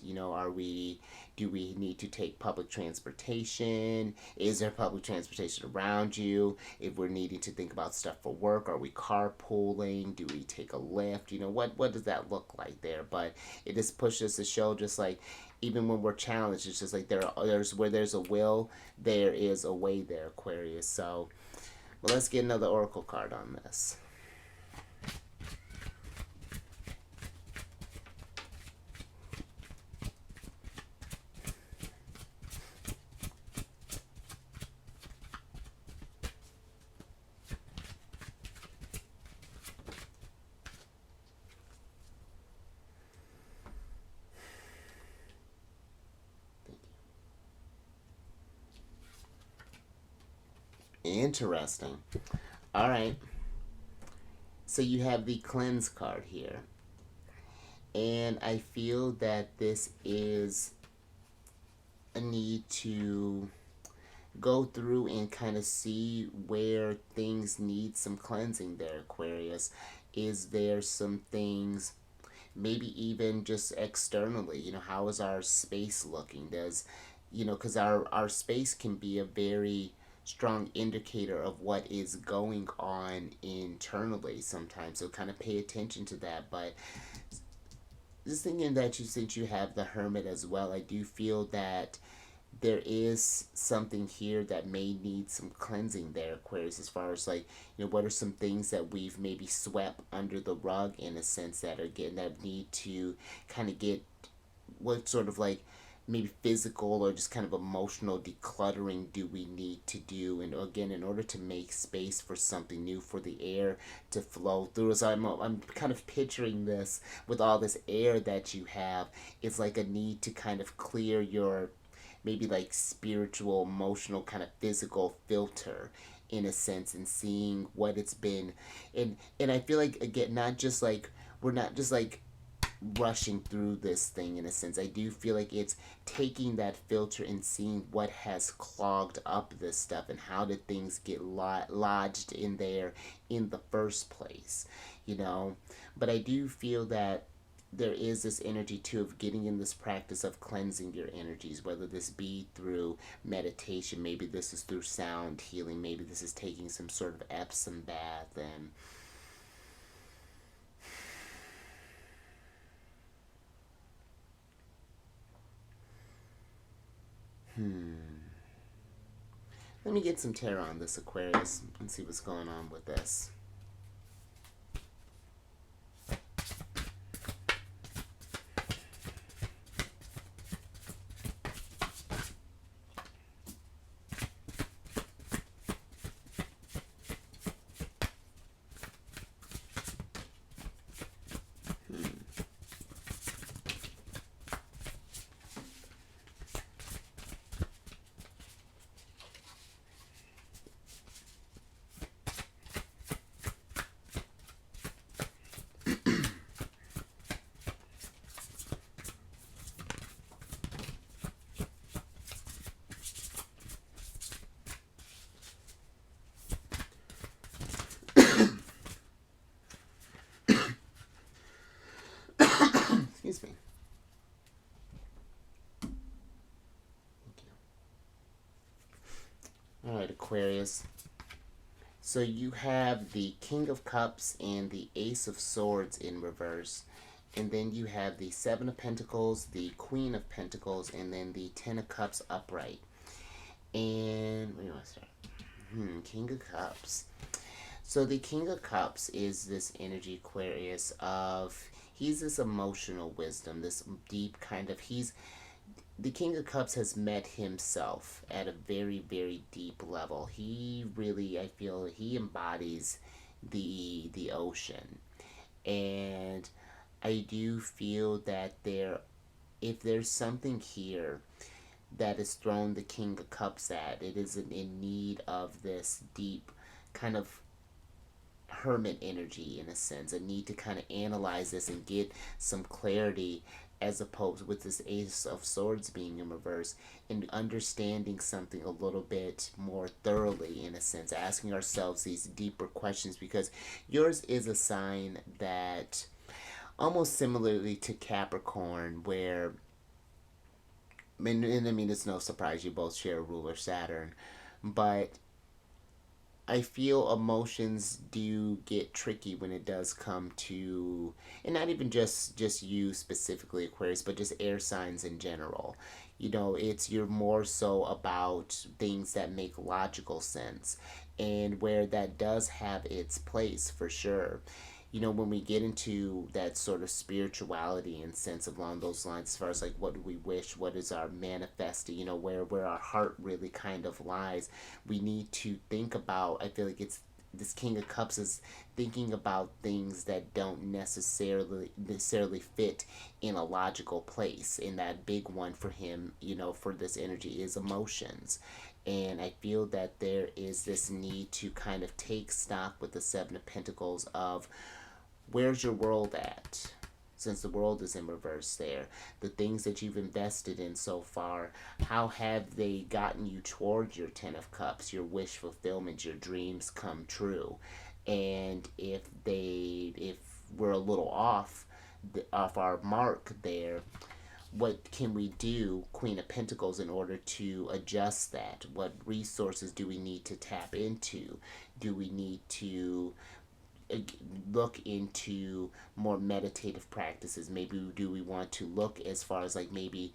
Do we need to take public transportation? Is there public transportation around you? If we're needing to think about stuff for work, are we carpooling? Do we take a lift? What does that look like there? But it just pushes us to show, just like, even when we're challenged, it's just like there's where there's a will, there is a way there, Aquarius. So, well, let's get another oracle card on this. Interesting. All right. So you have the cleanse card here. And I feel that this is a need to go through and kind of see where things need some cleansing there, Aquarius. Is there some things, maybe even just externally, how is our space looking? Because our space can be a very strong indicator of what is going on internally sometimes. So kind of pay attention to that. But just thinking that since you have the Hermit as well, I do feel that there is something here that may need some cleansing there, Aquarius, as far as like, what are some things that we've maybe swept under the rug in a sense that are getting, that need to kind of get, what sort of like maybe physical or just kind of emotional decluttering do we need to do, and again, in order to make space for something new, for the air to flow through. So I'm kind of picturing this with all this air that you have. It's like a need to kind of clear your maybe like spiritual, emotional, kind of physical filter in a sense, and seeing what it's been. And I feel like, again, not just like, we're not just like rushing through this thing in a sense. I do feel like it's taking that filter and seeing what has clogged up this stuff, and how did things get lodged in there in the first place, But I do feel that there is this energy too of getting in this practice of cleansing your energies, whether this be through meditation, maybe this is through sound healing, maybe this is taking some sort of Epsom bath. And let me get some tarot on this, Aquarius, and see what's going on with this. Excuse me. Alright, Aquarius. So you have the King of Cups and the Ace of Swords in reverse. And then you have the Seven of Pentacles, the Queen of Pentacles, and then the Ten of Cups upright. And where do you want to start? King of Cups. So the King of Cups is this energy, Aquarius, of he's this emotional wisdom, this deep kind of the King of Cups has met himself at a very, very deep level. He really, I feel, he embodies the ocean. And I do feel that if there's something here that has thrown the King of Cups at, it is in need of this deep kind of hermit energy, in a sense, a need to kind of analyze this and get some clarity, as opposed with this Ace of Swords being in reverse, and understanding something a little bit more thoroughly, in a sense, asking ourselves these deeper questions, because yours is a sign that almost similarly to Capricorn, where and I mean, it's no surprise you both share a ruler Saturn, but I feel emotions do get tricky when it does come to, and not even just you specifically, Aquarius, but just air signs in general. You know, you're more so about things that make logical sense, and where that does have its place for sure. You know, when we get into that sort of spirituality and sense along those lines, as far as like what do we wish, what is our manifesting, you know, where our heart really kind of lies, we need to think about, I feel like it's this King of Cups is thinking about things that don't necessarily fit in a logical place. And that big one for him, you know, for this energy is emotions. And I feel that there is this need to kind of take stock with the Seven of Pentacles of where's your world at? Since the world is in reverse there, the things that you've invested in so far, how have they gotten you towards your Ten of Cups, your wish fulfillment, your dreams come true? And if we're a little off our mark there, what can we do, Queen of Pentacles, in order to adjust that? What resources do we need to tap into? Do we need to look into more meditative practices? Maybe do we want to look as far as like maybe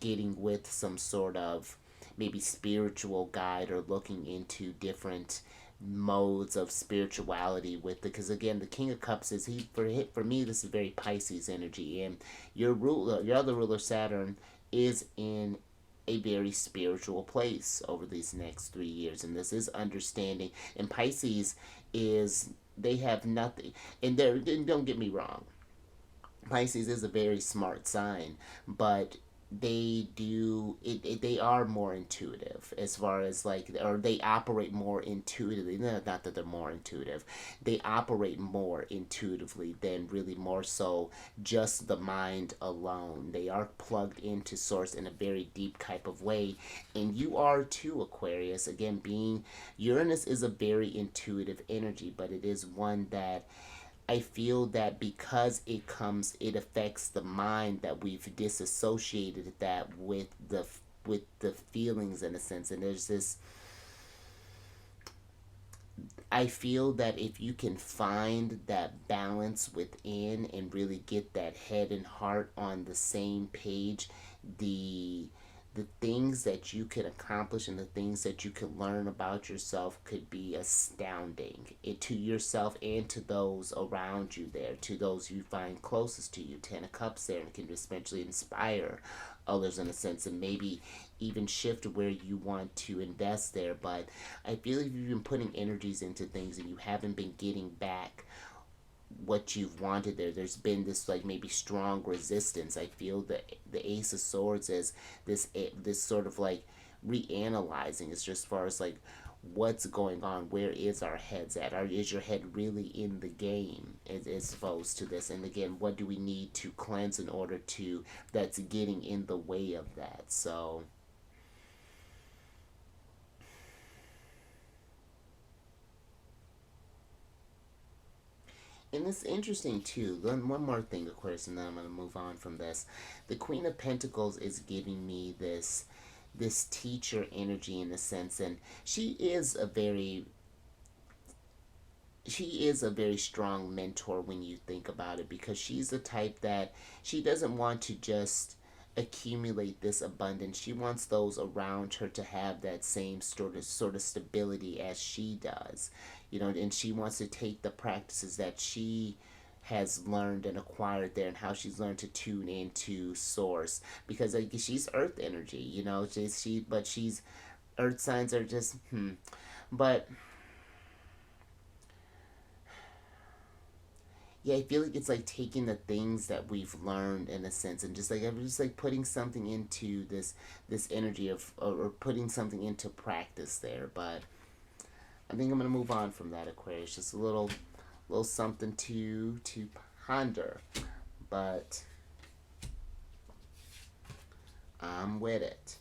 getting with some sort of maybe spiritual guide, or looking into different modes of spirituality with it? Because again, the King of Cups is for me, this is very Pisces energy, and your other ruler Saturn is in a very spiritual place over these next 3 years, and this is understanding. And Pisces is, they have nothing, and don't get me wrong, Pisces is a very smart sign, but they are more intuitive, as far as like, or they operate more intuitively. No, not that they're more intuitive, they operate more intuitively than really more so just the mind alone. They are plugged into source in a very deep type of way, and you are too, Aquarius. Again, being Uranus is a very intuitive energy, but it is one that I feel that because it affects the mind, that we've disassociated that with the feelings, in a sense. And there's this, I feel that if you can find that balance within and really get that head and heart on the same page, the things that you can accomplish and the things that you can learn about yourself could be astounding, to yourself and to those around you there, to those you find closest to you. Ten of Cups there, and can especially inspire others, in a sense, and maybe even shift where you want to invest there. But I feel like you've been putting energies into things and you haven't been getting back what you've wanted there. There's been this like maybe strong resistance. I feel that the Ace of Swords is this sort of like reanalyzing. It's just as far as like what's going on, where is our heads at, is your head really in the game as opposed to this? And again, what do we need to cleanse in order to, that's getting in the way of that? So and it's interesting too. One more thing, Aquarius, and then I'm going to move on from this. The Queen of Pentacles is giving me this teacher energy, in a sense, and she is a very, she is a very strong mentor when you think about it, because she's the type that she doesn't want to just accumulate this abundance. She wants those around her to have that same sort of stability as she does, and she wants to take the practices that she has learned and acquired there, and how she's learned to tune into source, because like, she's earth energy, but she's earth signs are just but yeah, I feel like it's like taking the things that we've learned in a sense, and just like I'm just like putting something into this energy of, or putting something into practice there. But I think I'm gonna move on from that, Aquarius. Just a little something to ponder. But I'm with it.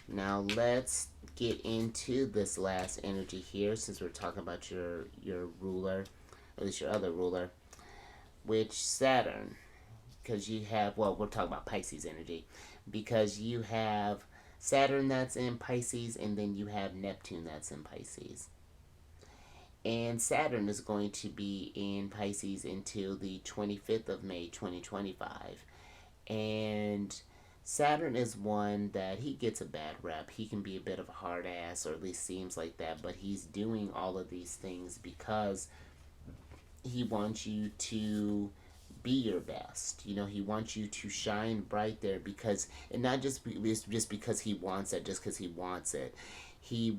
Now let's get into this last energy here, since we're talking about your ruler, at least your other ruler, which Saturn. Because you have, well, we're talking about Pisces energy, because you have Saturn that's in Pisces, and then you have Neptune that's in Pisces. And Saturn is going to be in Pisces until the 25th of May 2025. And Saturn is one that he gets a bad rep. He can be a bit of a hard ass, or at least seems like that, but he's doing all of these things because he wants you to be your best. He wants you to shine bright there, because, and not just because he wants it, just because he wants it. He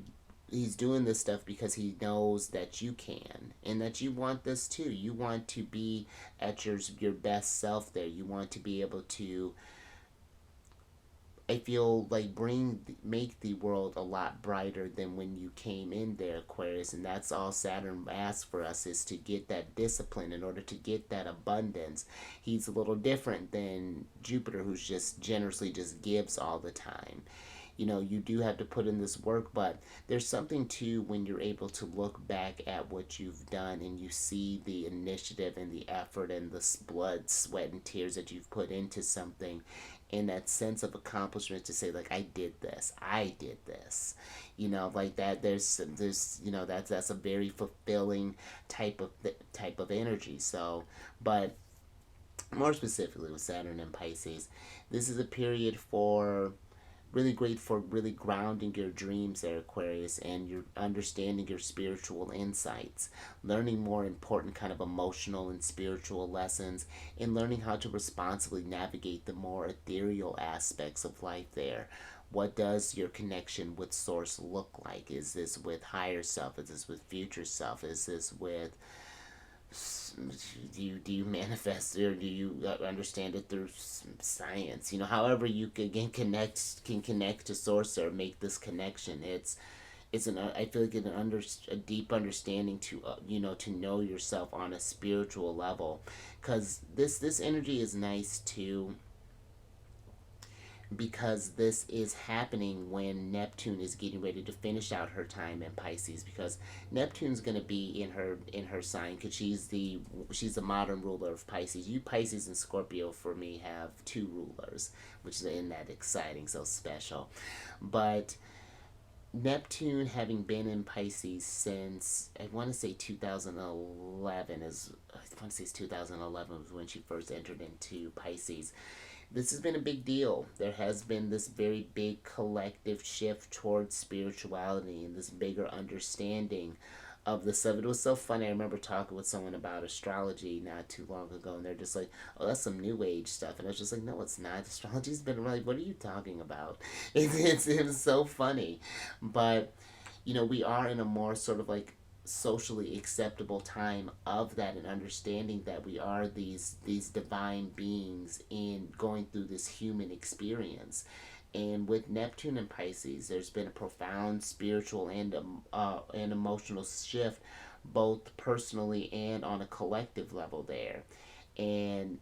he's doing this stuff because he knows that you can, and that you want this too. You want to be at your best self there. You want to be able to, I feel like, make the world a lot brighter than when you came in there, Aquarius. And that's all Saturn asks for us, is to get that discipline in order to get that abundance. He's a little different than Jupiter, who's just generously just gives all the time. You do have to put in this work, but there's something too when you're able to look back at what you've done, and you see the initiative and the effort and the blood, sweat, and tears that you've put into something, and that sense of accomplishment to say, like, I did this, like that. There's that's a very fulfilling type of energy. So, but more specifically with Saturn and Pisces, this is a period for really great for really grounding your dreams there, Aquarius, and you're understanding your spiritual insights, learning more important kind of emotional and spiritual lessons, and learning how to responsibly navigate the more ethereal aspects of life there. What does your connection with source look like? Is this with higher self? Is this with future self? Is this with, do you manifest, or do you understand it through science? However you can connect to source, or make this connection. It's I feel like a deep understanding to to know yourself on a spiritual level, because this energy is nice too, because this is happening when Neptune is getting ready to finish out her time in Pisces, because Neptune's going to be in her sign, because she's the modern ruler of Pisces. You Pisces and Scorpio for me have two rulers, which is in that exciting, so special. But Neptune, having been in Pisces since, I want to say 2011, I want to say it's 2011 was when she first entered into Pisces. This has been a big deal. There has been this very big collective shift towards spirituality, and this bigger understanding of the stuff. It was so funny. I remember talking with someone about astrology not too long ago, and they're just like, "Oh, that's some new age stuff," and I was just like, "No, it's not. Astrology's been like, what are you talking about?" It was so funny, but we are in a more sort of like socially acceptable time of that, and understanding that we are these divine beings in going through this human experience. And with Neptune and Pisces, there's been a profound spiritual and emotional shift, both personally and on a collective level there. And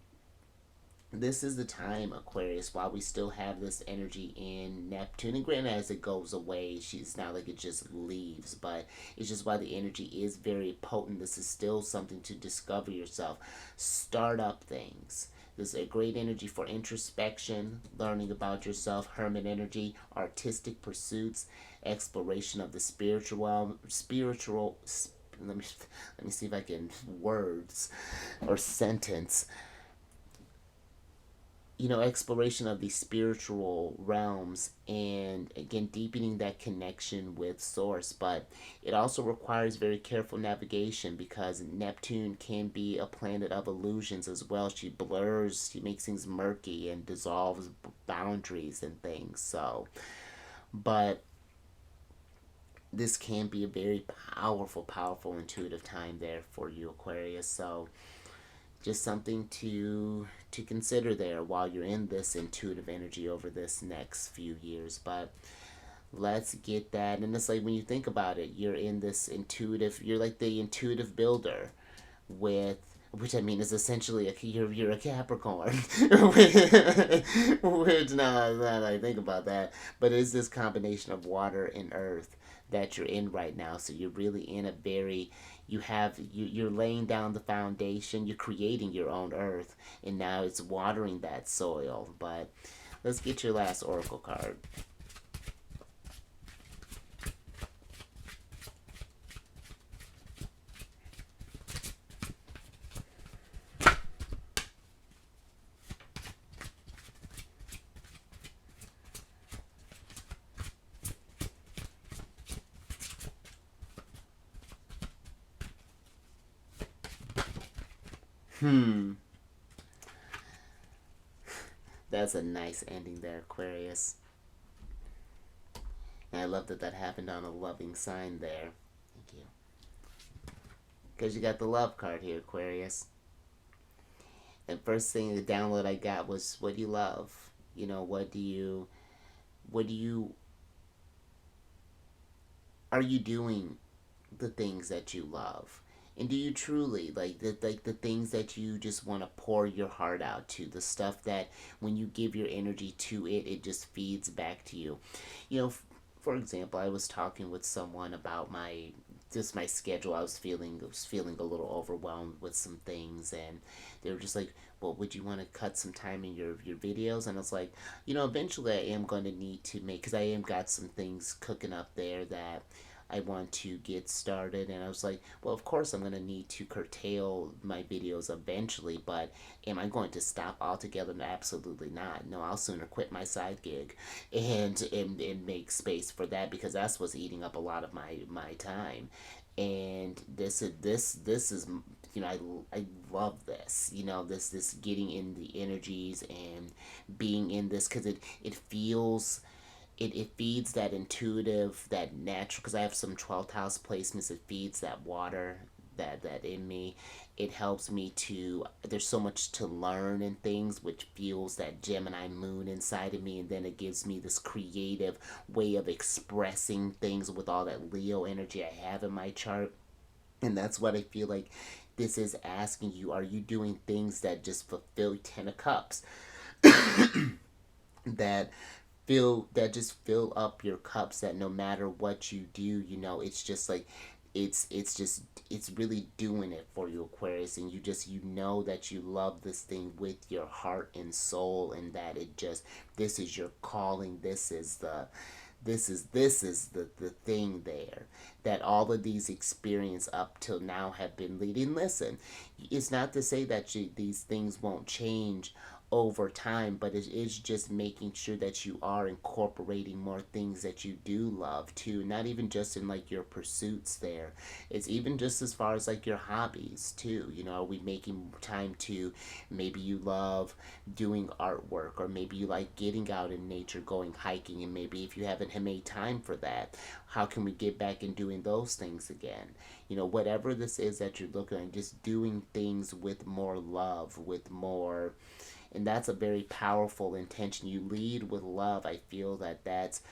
this is the time, Aquarius, while we still have this energy in Neptune. And granted, as it goes away, it's not like it just leaves, but it's just why the energy is very potent. This is still something to discover yourself, start up things. This is a great energy for introspection, learning about yourself, hermit energy, artistic pursuits, exploration of the spiritual let me see if I can words or sentence. Exploration of these spiritual realms, and again deepening that connection with source. But it also requires very careful navigation, because Neptune can be a planet of illusions as well. She makes things murky and dissolves boundaries and things. So, but this can be a very powerful intuitive time there for you, Aquarius. So just something to consider there while you're in this intuitive energy over this next few years. But let's get that. And it's like, when you think about it, you're in this intuitive, you're like the intuitive builder, with which I mean is essentially you're a Capricorn, which now that I think about that, but it's this combination of water and earth that you're in right now. So you're really in a very, you're laying down the foundation, you're creating your own earth, and now it's watering that soil. But let's get your last oracle card. That's a nice ending there, Aquarius. And I love that that happened on a loving sign there. Thank you. Because you got the love card here, Aquarius. And first thing, the download I got was, what do you love? Are you doing the things that you love? And do you truly like the things that you just want to pour your heart out to, the stuff that when you give your energy to it, it just feeds back to you? For example, I was talking with someone about my schedule. I was feeling a little overwhelmed with some things, and they were just like, well, would you want to cut some time in your videos? And I was like, eventually I am going to need to make, because I am got some things cooking up there that I want to get started. And I was like, well, of course I'm going to need to curtail my videos eventually, but am I going to stop altogether? No, absolutely not. No, I'll sooner quit my side gig and make space for that, because that's what's eating up a lot of my time. And this is I love this, this getting in the energies and being in this, because it feels, it feeds that intuitive, that natural, because I have some 12th house placements. It feeds that water that in me. It helps me to, there's so much to learn and things, which fuels that Gemini moon inside of me. And then it gives me this creative way of expressing things with all that Leo energy I have in my chart. And that's what I feel like this is asking you. Are you doing things that just fulfill 10 of cups? that just fill up your cups, that no matter what you do, it's just like, it's really doing it for you, Aquarius. And you know that you love this thing with your heart and soul, and that this is your calling. This is the thing there, that all of these experiences up till now have been leading. Listen, it's not to say that these things won't change over time, but it is just making sure that you are incorporating more things that you do love too. Not even just in like your pursuits there. It's even just as far as like your hobbies too. Are we making time to, maybe you love doing artwork, or maybe you like getting out in nature, going hiking, and maybe if you haven't made time for that, how can we get back and doing those things again? Whatever this is that you're looking at, just doing things with more love, with more. And that's a very powerful intention. You lead with love. I feel that's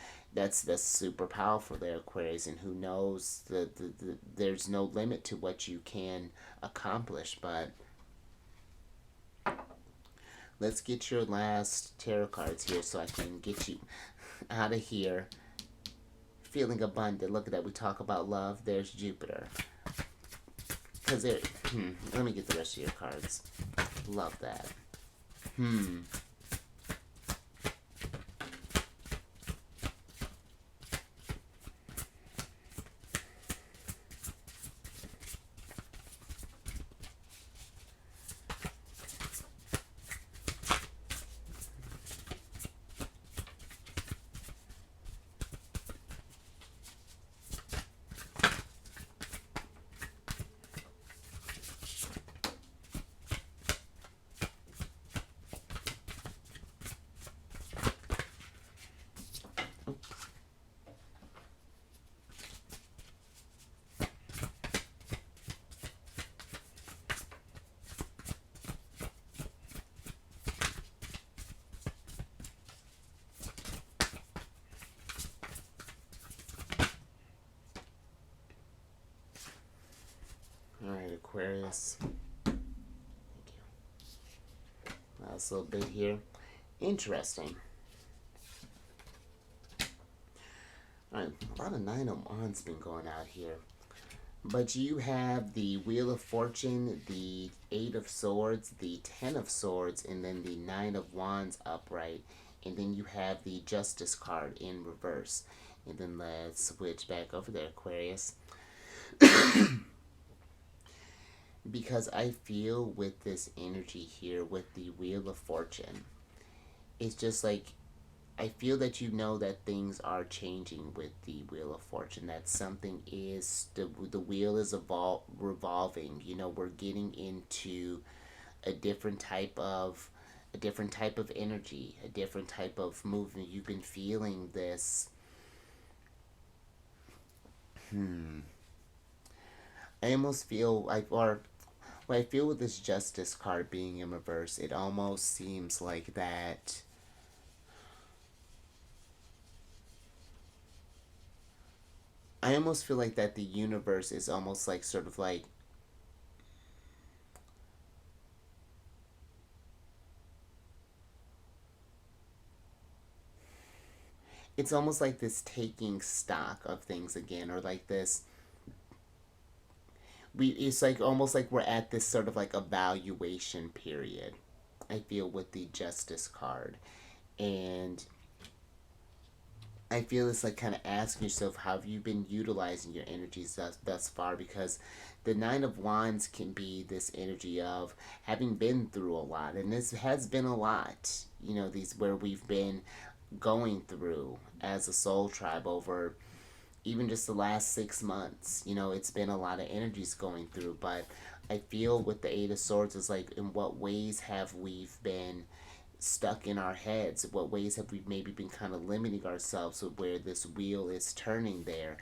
super powerful there, Aquarius. And who knows, there's no limit to what you can accomplish. But let's get your last tarot cards here so I can get you out of here feeling abundant. Look at that. We talk about love. There's Jupiter. Because let me get the rest of your cards. Love that. Aquarius. Thank you. Last little bit here. Interesting. Alright, a lot of Nine of Wands been going out here. But you have the Wheel of Fortune, the Eight of Swords, the Ten of Swords, and then the Nine of Wands upright. And then you have the Justice card in reverse. And then let's switch back over there, Aquarius. Because I feel with this energy here, with the Wheel of Fortune, it's just like, I feel that you know that things are changing with the Wheel of Fortune. That something is, the wheel is revolving. You know, we're getting into a different type of energy, a different type of movement. You've been feeling this. I almost feel like, or what I feel with this Justice card being in reverse, it almost seems like that. I almost feel like that the universe is almost like sort of like, it's almost like this taking stock of things again, or like this, it's like almost like we're at this sort of like evaluation period, I feel, with the Justice card. And I feel it's like kind of asking yourself, how have you been utilizing your energies thus far? Because the Nine of Wands can be this energy of having been through a lot, and this has been a lot. You know, these where we've been going through as a soul tribe over even just the last 6 months. You know, it's been a lot of energies going through, but I feel with the Eight of Swords is like, in what ways have we been stuck in our heads? What ways have we maybe been kind of limiting ourselves with where this wheel is turning there?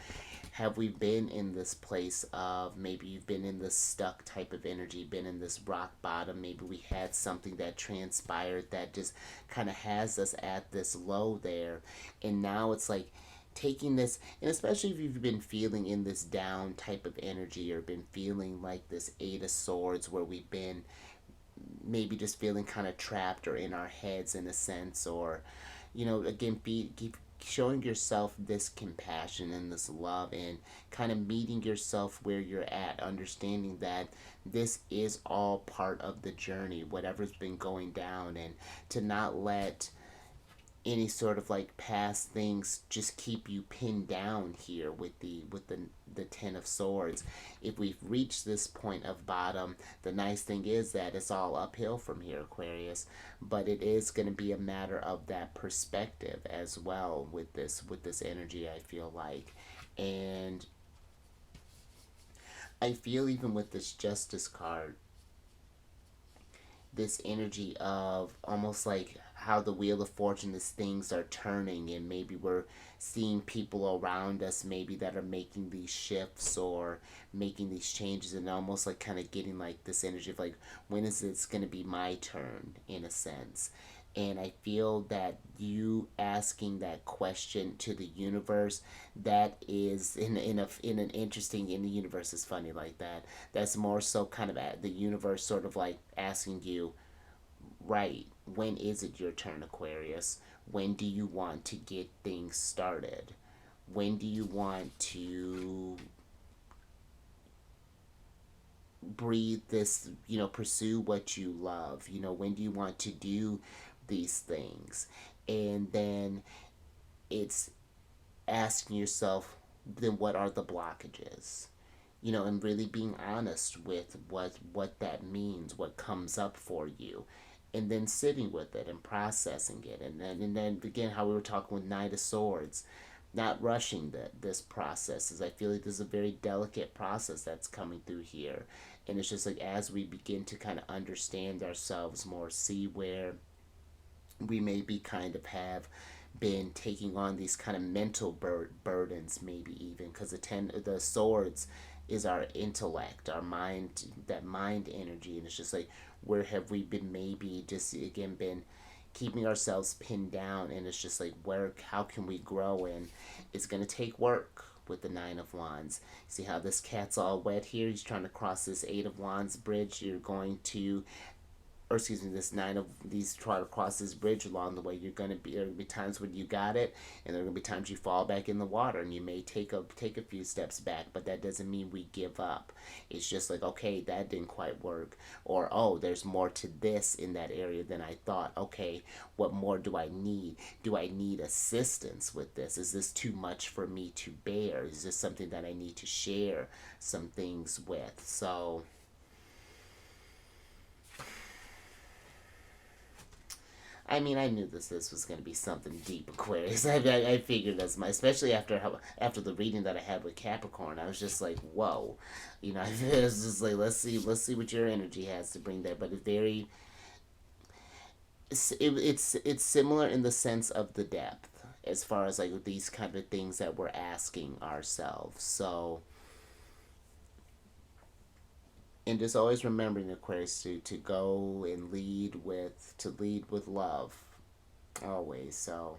Have we been in this place of, maybe you've been in this stuck type of energy, been in this rock bottom? Maybe we had something that transpired that just kind of has us at this low there, and now it's like taking this, and especially if you've been feeling in this down type of energy, or been feeling like this Eight of Swords where we've been maybe just feeling kind of trapped or in our heads in a sense, or, you know, again, keep showing yourself this compassion and this love, and kind of meeting yourself where you're at, understanding that this is all part of the journey, whatever's been going down, and to not let any sort of like past things just keep you pinned down here with the Ten of Swords. If we've reached this point of bottom, the nice thing is that it's all uphill from here, Aquarius. But it is going to be a matter of that perspective as well with this energy, I feel like. And I feel even with this Justice card, this energy of almost like how the Wheel of Fortune, these things are turning, and maybe we're seeing people around us maybe that are making these shifts or making these changes, and almost like kind of getting like this energy of like, when is it going to be my turn, in a sense. And I feel that you asking that question to the universe, that is in an interesting, in the universe is funny like that. That's more so kind of at the universe sort of like asking you, right, when is it your turn, Aquarius? When do you want to get things started? When do you want to breathe this, you know, pursue what you love? You know, when do you want to do these things? And then it's asking yourself, then what are the blockages? You know, and really being honest with what that means, what comes up for you, and then sitting with it and processing it. And then again, how we were talking with Knight of Swords, not rushing this process, as I feel like this is a very delicate process that's coming through here. And it's just like, as we begin to kind of understand ourselves more, see where we maybe kind of have been taking on these kind of mental burdens, maybe even because the swords is our intellect, our mind, that mind energy. And it's just like, where have we been maybe just again been keeping ourselves pinned down? And it's just like, how can we grow? And it's going to take work, with the Nine of Wands. See how this cat's all wet here? He's trying to cross this Eight of Wands bridge. You're going to, or excuse me, this nine of these, try to cross this bridge along the way. There are going to be times when you got it, and there are going to be times you fall back in the water, and you may take a few steps back, but that doesn't mean we give up. It's just like, okay, that didn't quite work, or oh, there's more to this in that area than I thought. Okay, what more do I need? Do I need assistance with this? Is this too much for me to bear? Is this something that I need to share some things with? So I mean, I knew this was going to be something deep, Aquarius. I figured as much, especially after the reading that I had with Capricorn. I was just like, whoa, you know. It was just like, let's see what your energy has to bring there. But it's similar in the sense of the depth, as far as like these kind of things that we're asking ourselves. So, and just always remembering, Aquarius, to go and lead with love, always. So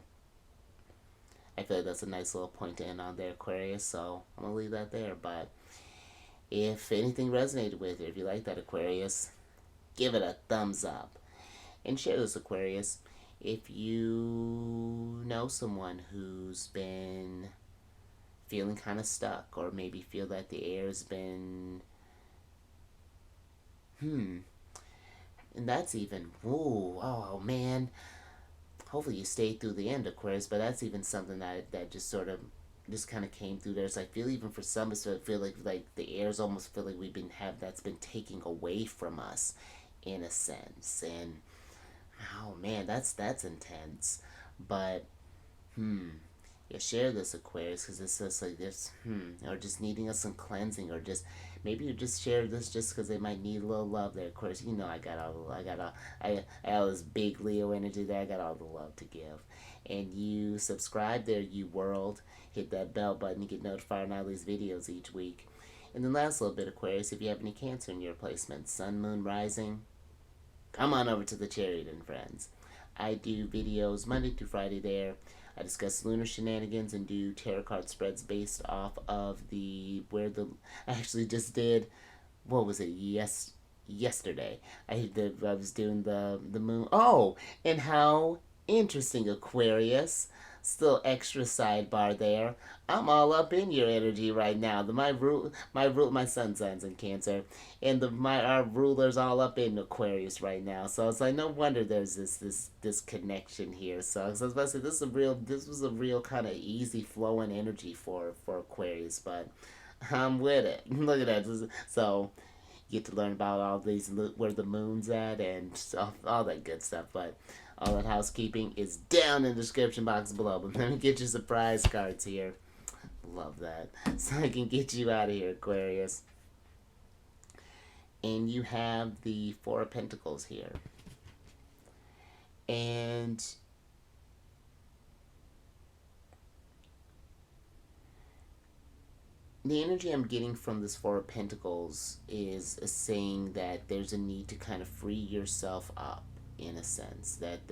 I feel like that's a nice little point to end on there, Aquarius. So I'm gonna leave that there. But if anything resonated with you, if you like that, Aquarius, give it a thumbs up and share this, Aquarius. If you know someone who's been feeling kind of stuck, or maybe feel that the air's been and that's even, ooh, oh man. Hopefully you stayed through the end, Aquarius, but that's even something that just sort of just kind of came through there. So I feel even for some, I feel like the airs almost feel like that's been taking away from us, in a sense. And oh man, that's intense. But yeah, share this, Aquarius, because it's just like this, or just needing us some cleansing, or just maybe you just share this just because they might need a little love there, Aquarius. You know, I got all this big Leo energy there. I got all the love to give, and you subscribe there, you world. Hit that bell button to get notified on all these videos each week. And then last little bit, Aquarius, if you have any Cancer in your placement, Sun, Moon, Rising, come on over to the Chariot, friends. I do videos Monday through Friday there. I discuss lunar shenanigans and do tarot card spreads based off of I actually just did, what was it, yesterday. I was doing the moon. Oh, and how interesting, Aquarius. Still extra sidebar there. I'm all up in your energy right now. My sun signs in Cancer, and our ruler's all up in Aquarius right now. So it's like no wonder there's this connection here. So I was about to say this was a real kind of easy flowing energy for Aquarius, but I'm with it. Look at that. So you get to learn about all these, where the moon's at, and all that good stuff. But all that housekeeping is down in the description box below. But let me get you surprise cards here. Love that. So I can get you out of here, Aquarius. And you have the Four of Pentacles here. And the energy I'm getting from this Four of Pentacles is saying that there's a need to kind of free yourself up, in a sense. That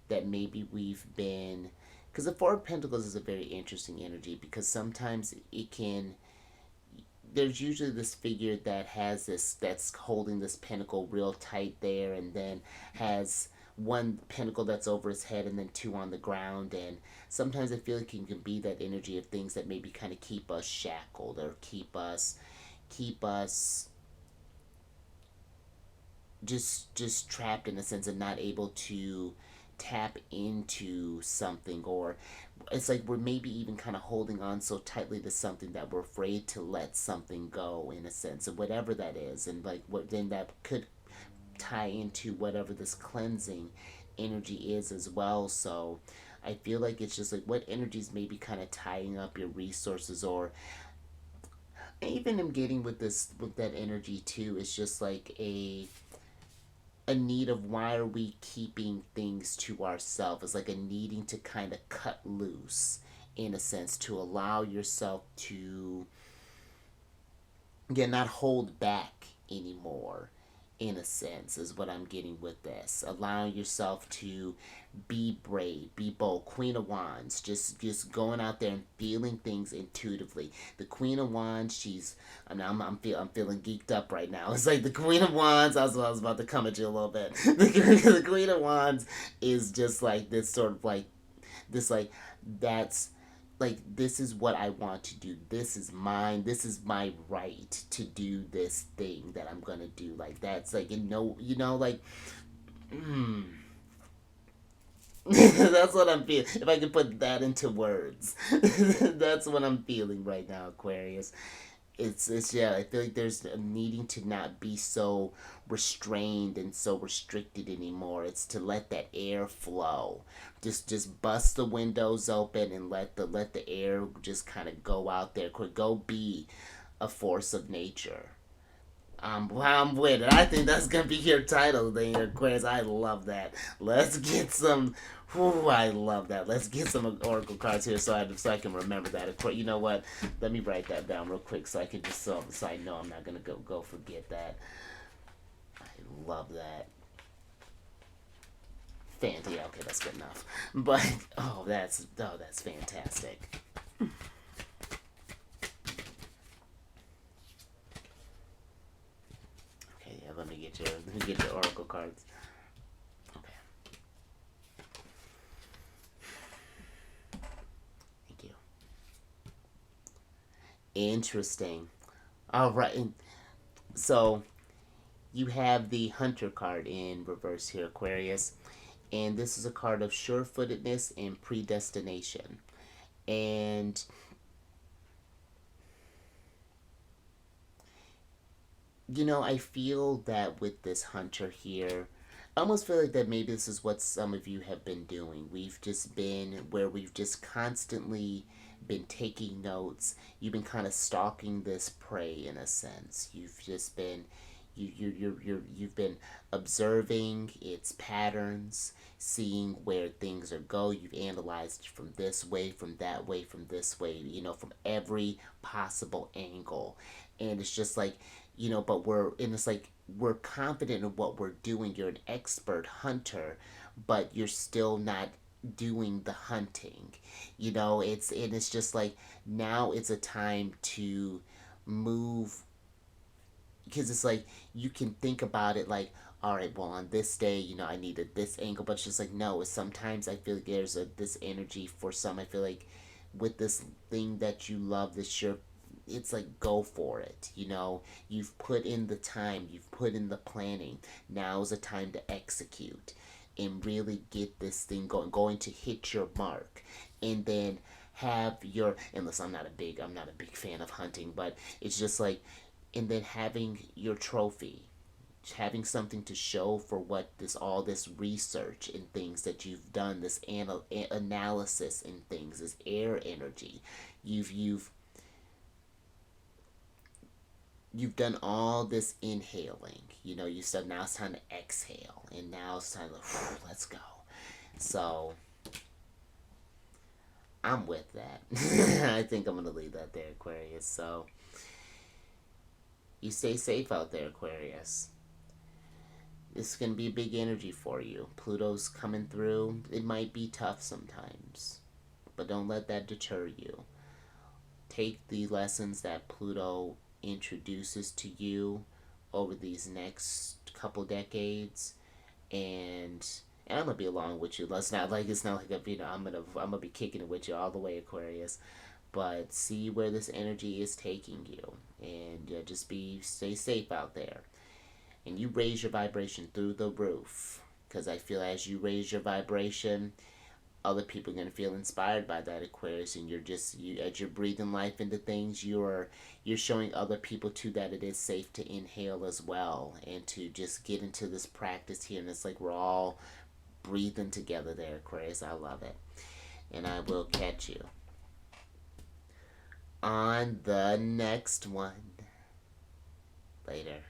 that maybe we've been, because the Four of Pentacles is a very interesting energy, because sometimes there's usually this figure that's holding this pentacle real tight there, and then has one pentacle that's over his head and then two on the ground. And sometimes I feel like it can be that energy of things that maybe kind of keep us shackled, or keep us just trapped, in a sense, and not able to tap into something. Or it's like we're maybe even kind of holding on so tightly to something that we're afraid to let something go, in a sense, of whatever that is. And like what then that could tie into whatever this cleansing energy is as well. So I feel like it's just like what energies may be kind of tying up your resources, or even I'm getting with that energy too. It's just like a need of, why are we keeping things to ourselves? It's like a needing to kind of cut loose, in a sense, to allow yourself to, again, not hold back anymore, in a sense, is what I'm getting with this. Allowing yourself to be brave, be bold. Queen of Wands, just going out there and feeling things intuitively. The Queen of Wands, I'm feeling geeked up right now. It's like the Queen of Wands. I was about to come at you a little bit. The Queen of Wands is just like this sort of like this like that's like this is what I want to do. This is mine. This is my right to do this thing that I'm gonna do. Like that's like like that's what I'm feeling. If I could put that into words, that's what I'm feeling right now, Aquarius. It's yeah. I feel like there's a needing to not be so restrained and so restricted anymore. It's to let that air flow. Just bust the windows open and let the air just kind of go out there. Go be a force of nature. I'm with it. I think that's gonna be your title there, Aquarius. I love that. Let's get some. Whew, I love that. Let's get some oracle cards here so I can remember that. Of course, you know what? Let me write that down real quick so I can just so I know I'm not gonna go forget that. I love that. Yeah, okay, that's good enough. But that's fantastic. Okay, yeah, let me get your oracle cards. Okay. Thank you. Interesting. All right. So you have the Hunter card in reverse here, Aquarius. And this is a card of sure-footedness and predestination. And I feel that with this Hunter here, I almost feel like that maybe this is what some of you have been doing. We've just been where we've just constantly been taking notes. You've been kind of stalking this prey in a sense. You've just been you've been observing its patterns, seeing where things are go. You've analyzed from this way, from that way, from this way, from every possible angle. And it's just like, but it's like we're confident in what we're doing. You're an expert hunter, but you're still not doing the hunting. It's just like now it's a time to move, because it's like you can think about it like, all right, well, on this day, I needed this angle. But it's just like, no, sometimes I feel like there's this energy for some. I feel like with this thing that you love, it's like, go for it. You've put in the time, you've put in the planning. Now's the time to execute and really get this thing going to hit your mark. And then have your, and listen, I'm not a big fan of hunting, but it's just like, and then having your trophy, having something to show for what all this research and things that you've done, this analysis and things, this air energy, you've done all this inhaling. You said now it's time to exhale, and now it's time to let's go. So I'm with that. I think I'm gonna leave that there, Aquarius. So you stay safe out there, Aquarius. This is going to be a big energy for you. Pluto's coming through. It might be tough sometimes, but don't let that deter you. Take the lessons that Pluto introduces to you over these next couple decades, and I'm gonna be along with you. It's not like I'm gonna be kicking it with you all the way, Aquarius. But see where this energy is taking you, and stay safe out there, and you raise your vibration through the roof. Because I feel as you raise your vibration, other people are gonna feel inspired by that, Aquarius, and as you're breathing life into things, you're showing other people too that it is safe to inhale as well, and to just get into this practice here. And it's like we're all breathing together there, Aquarius. I love it, and I will catch you on the next one. Later.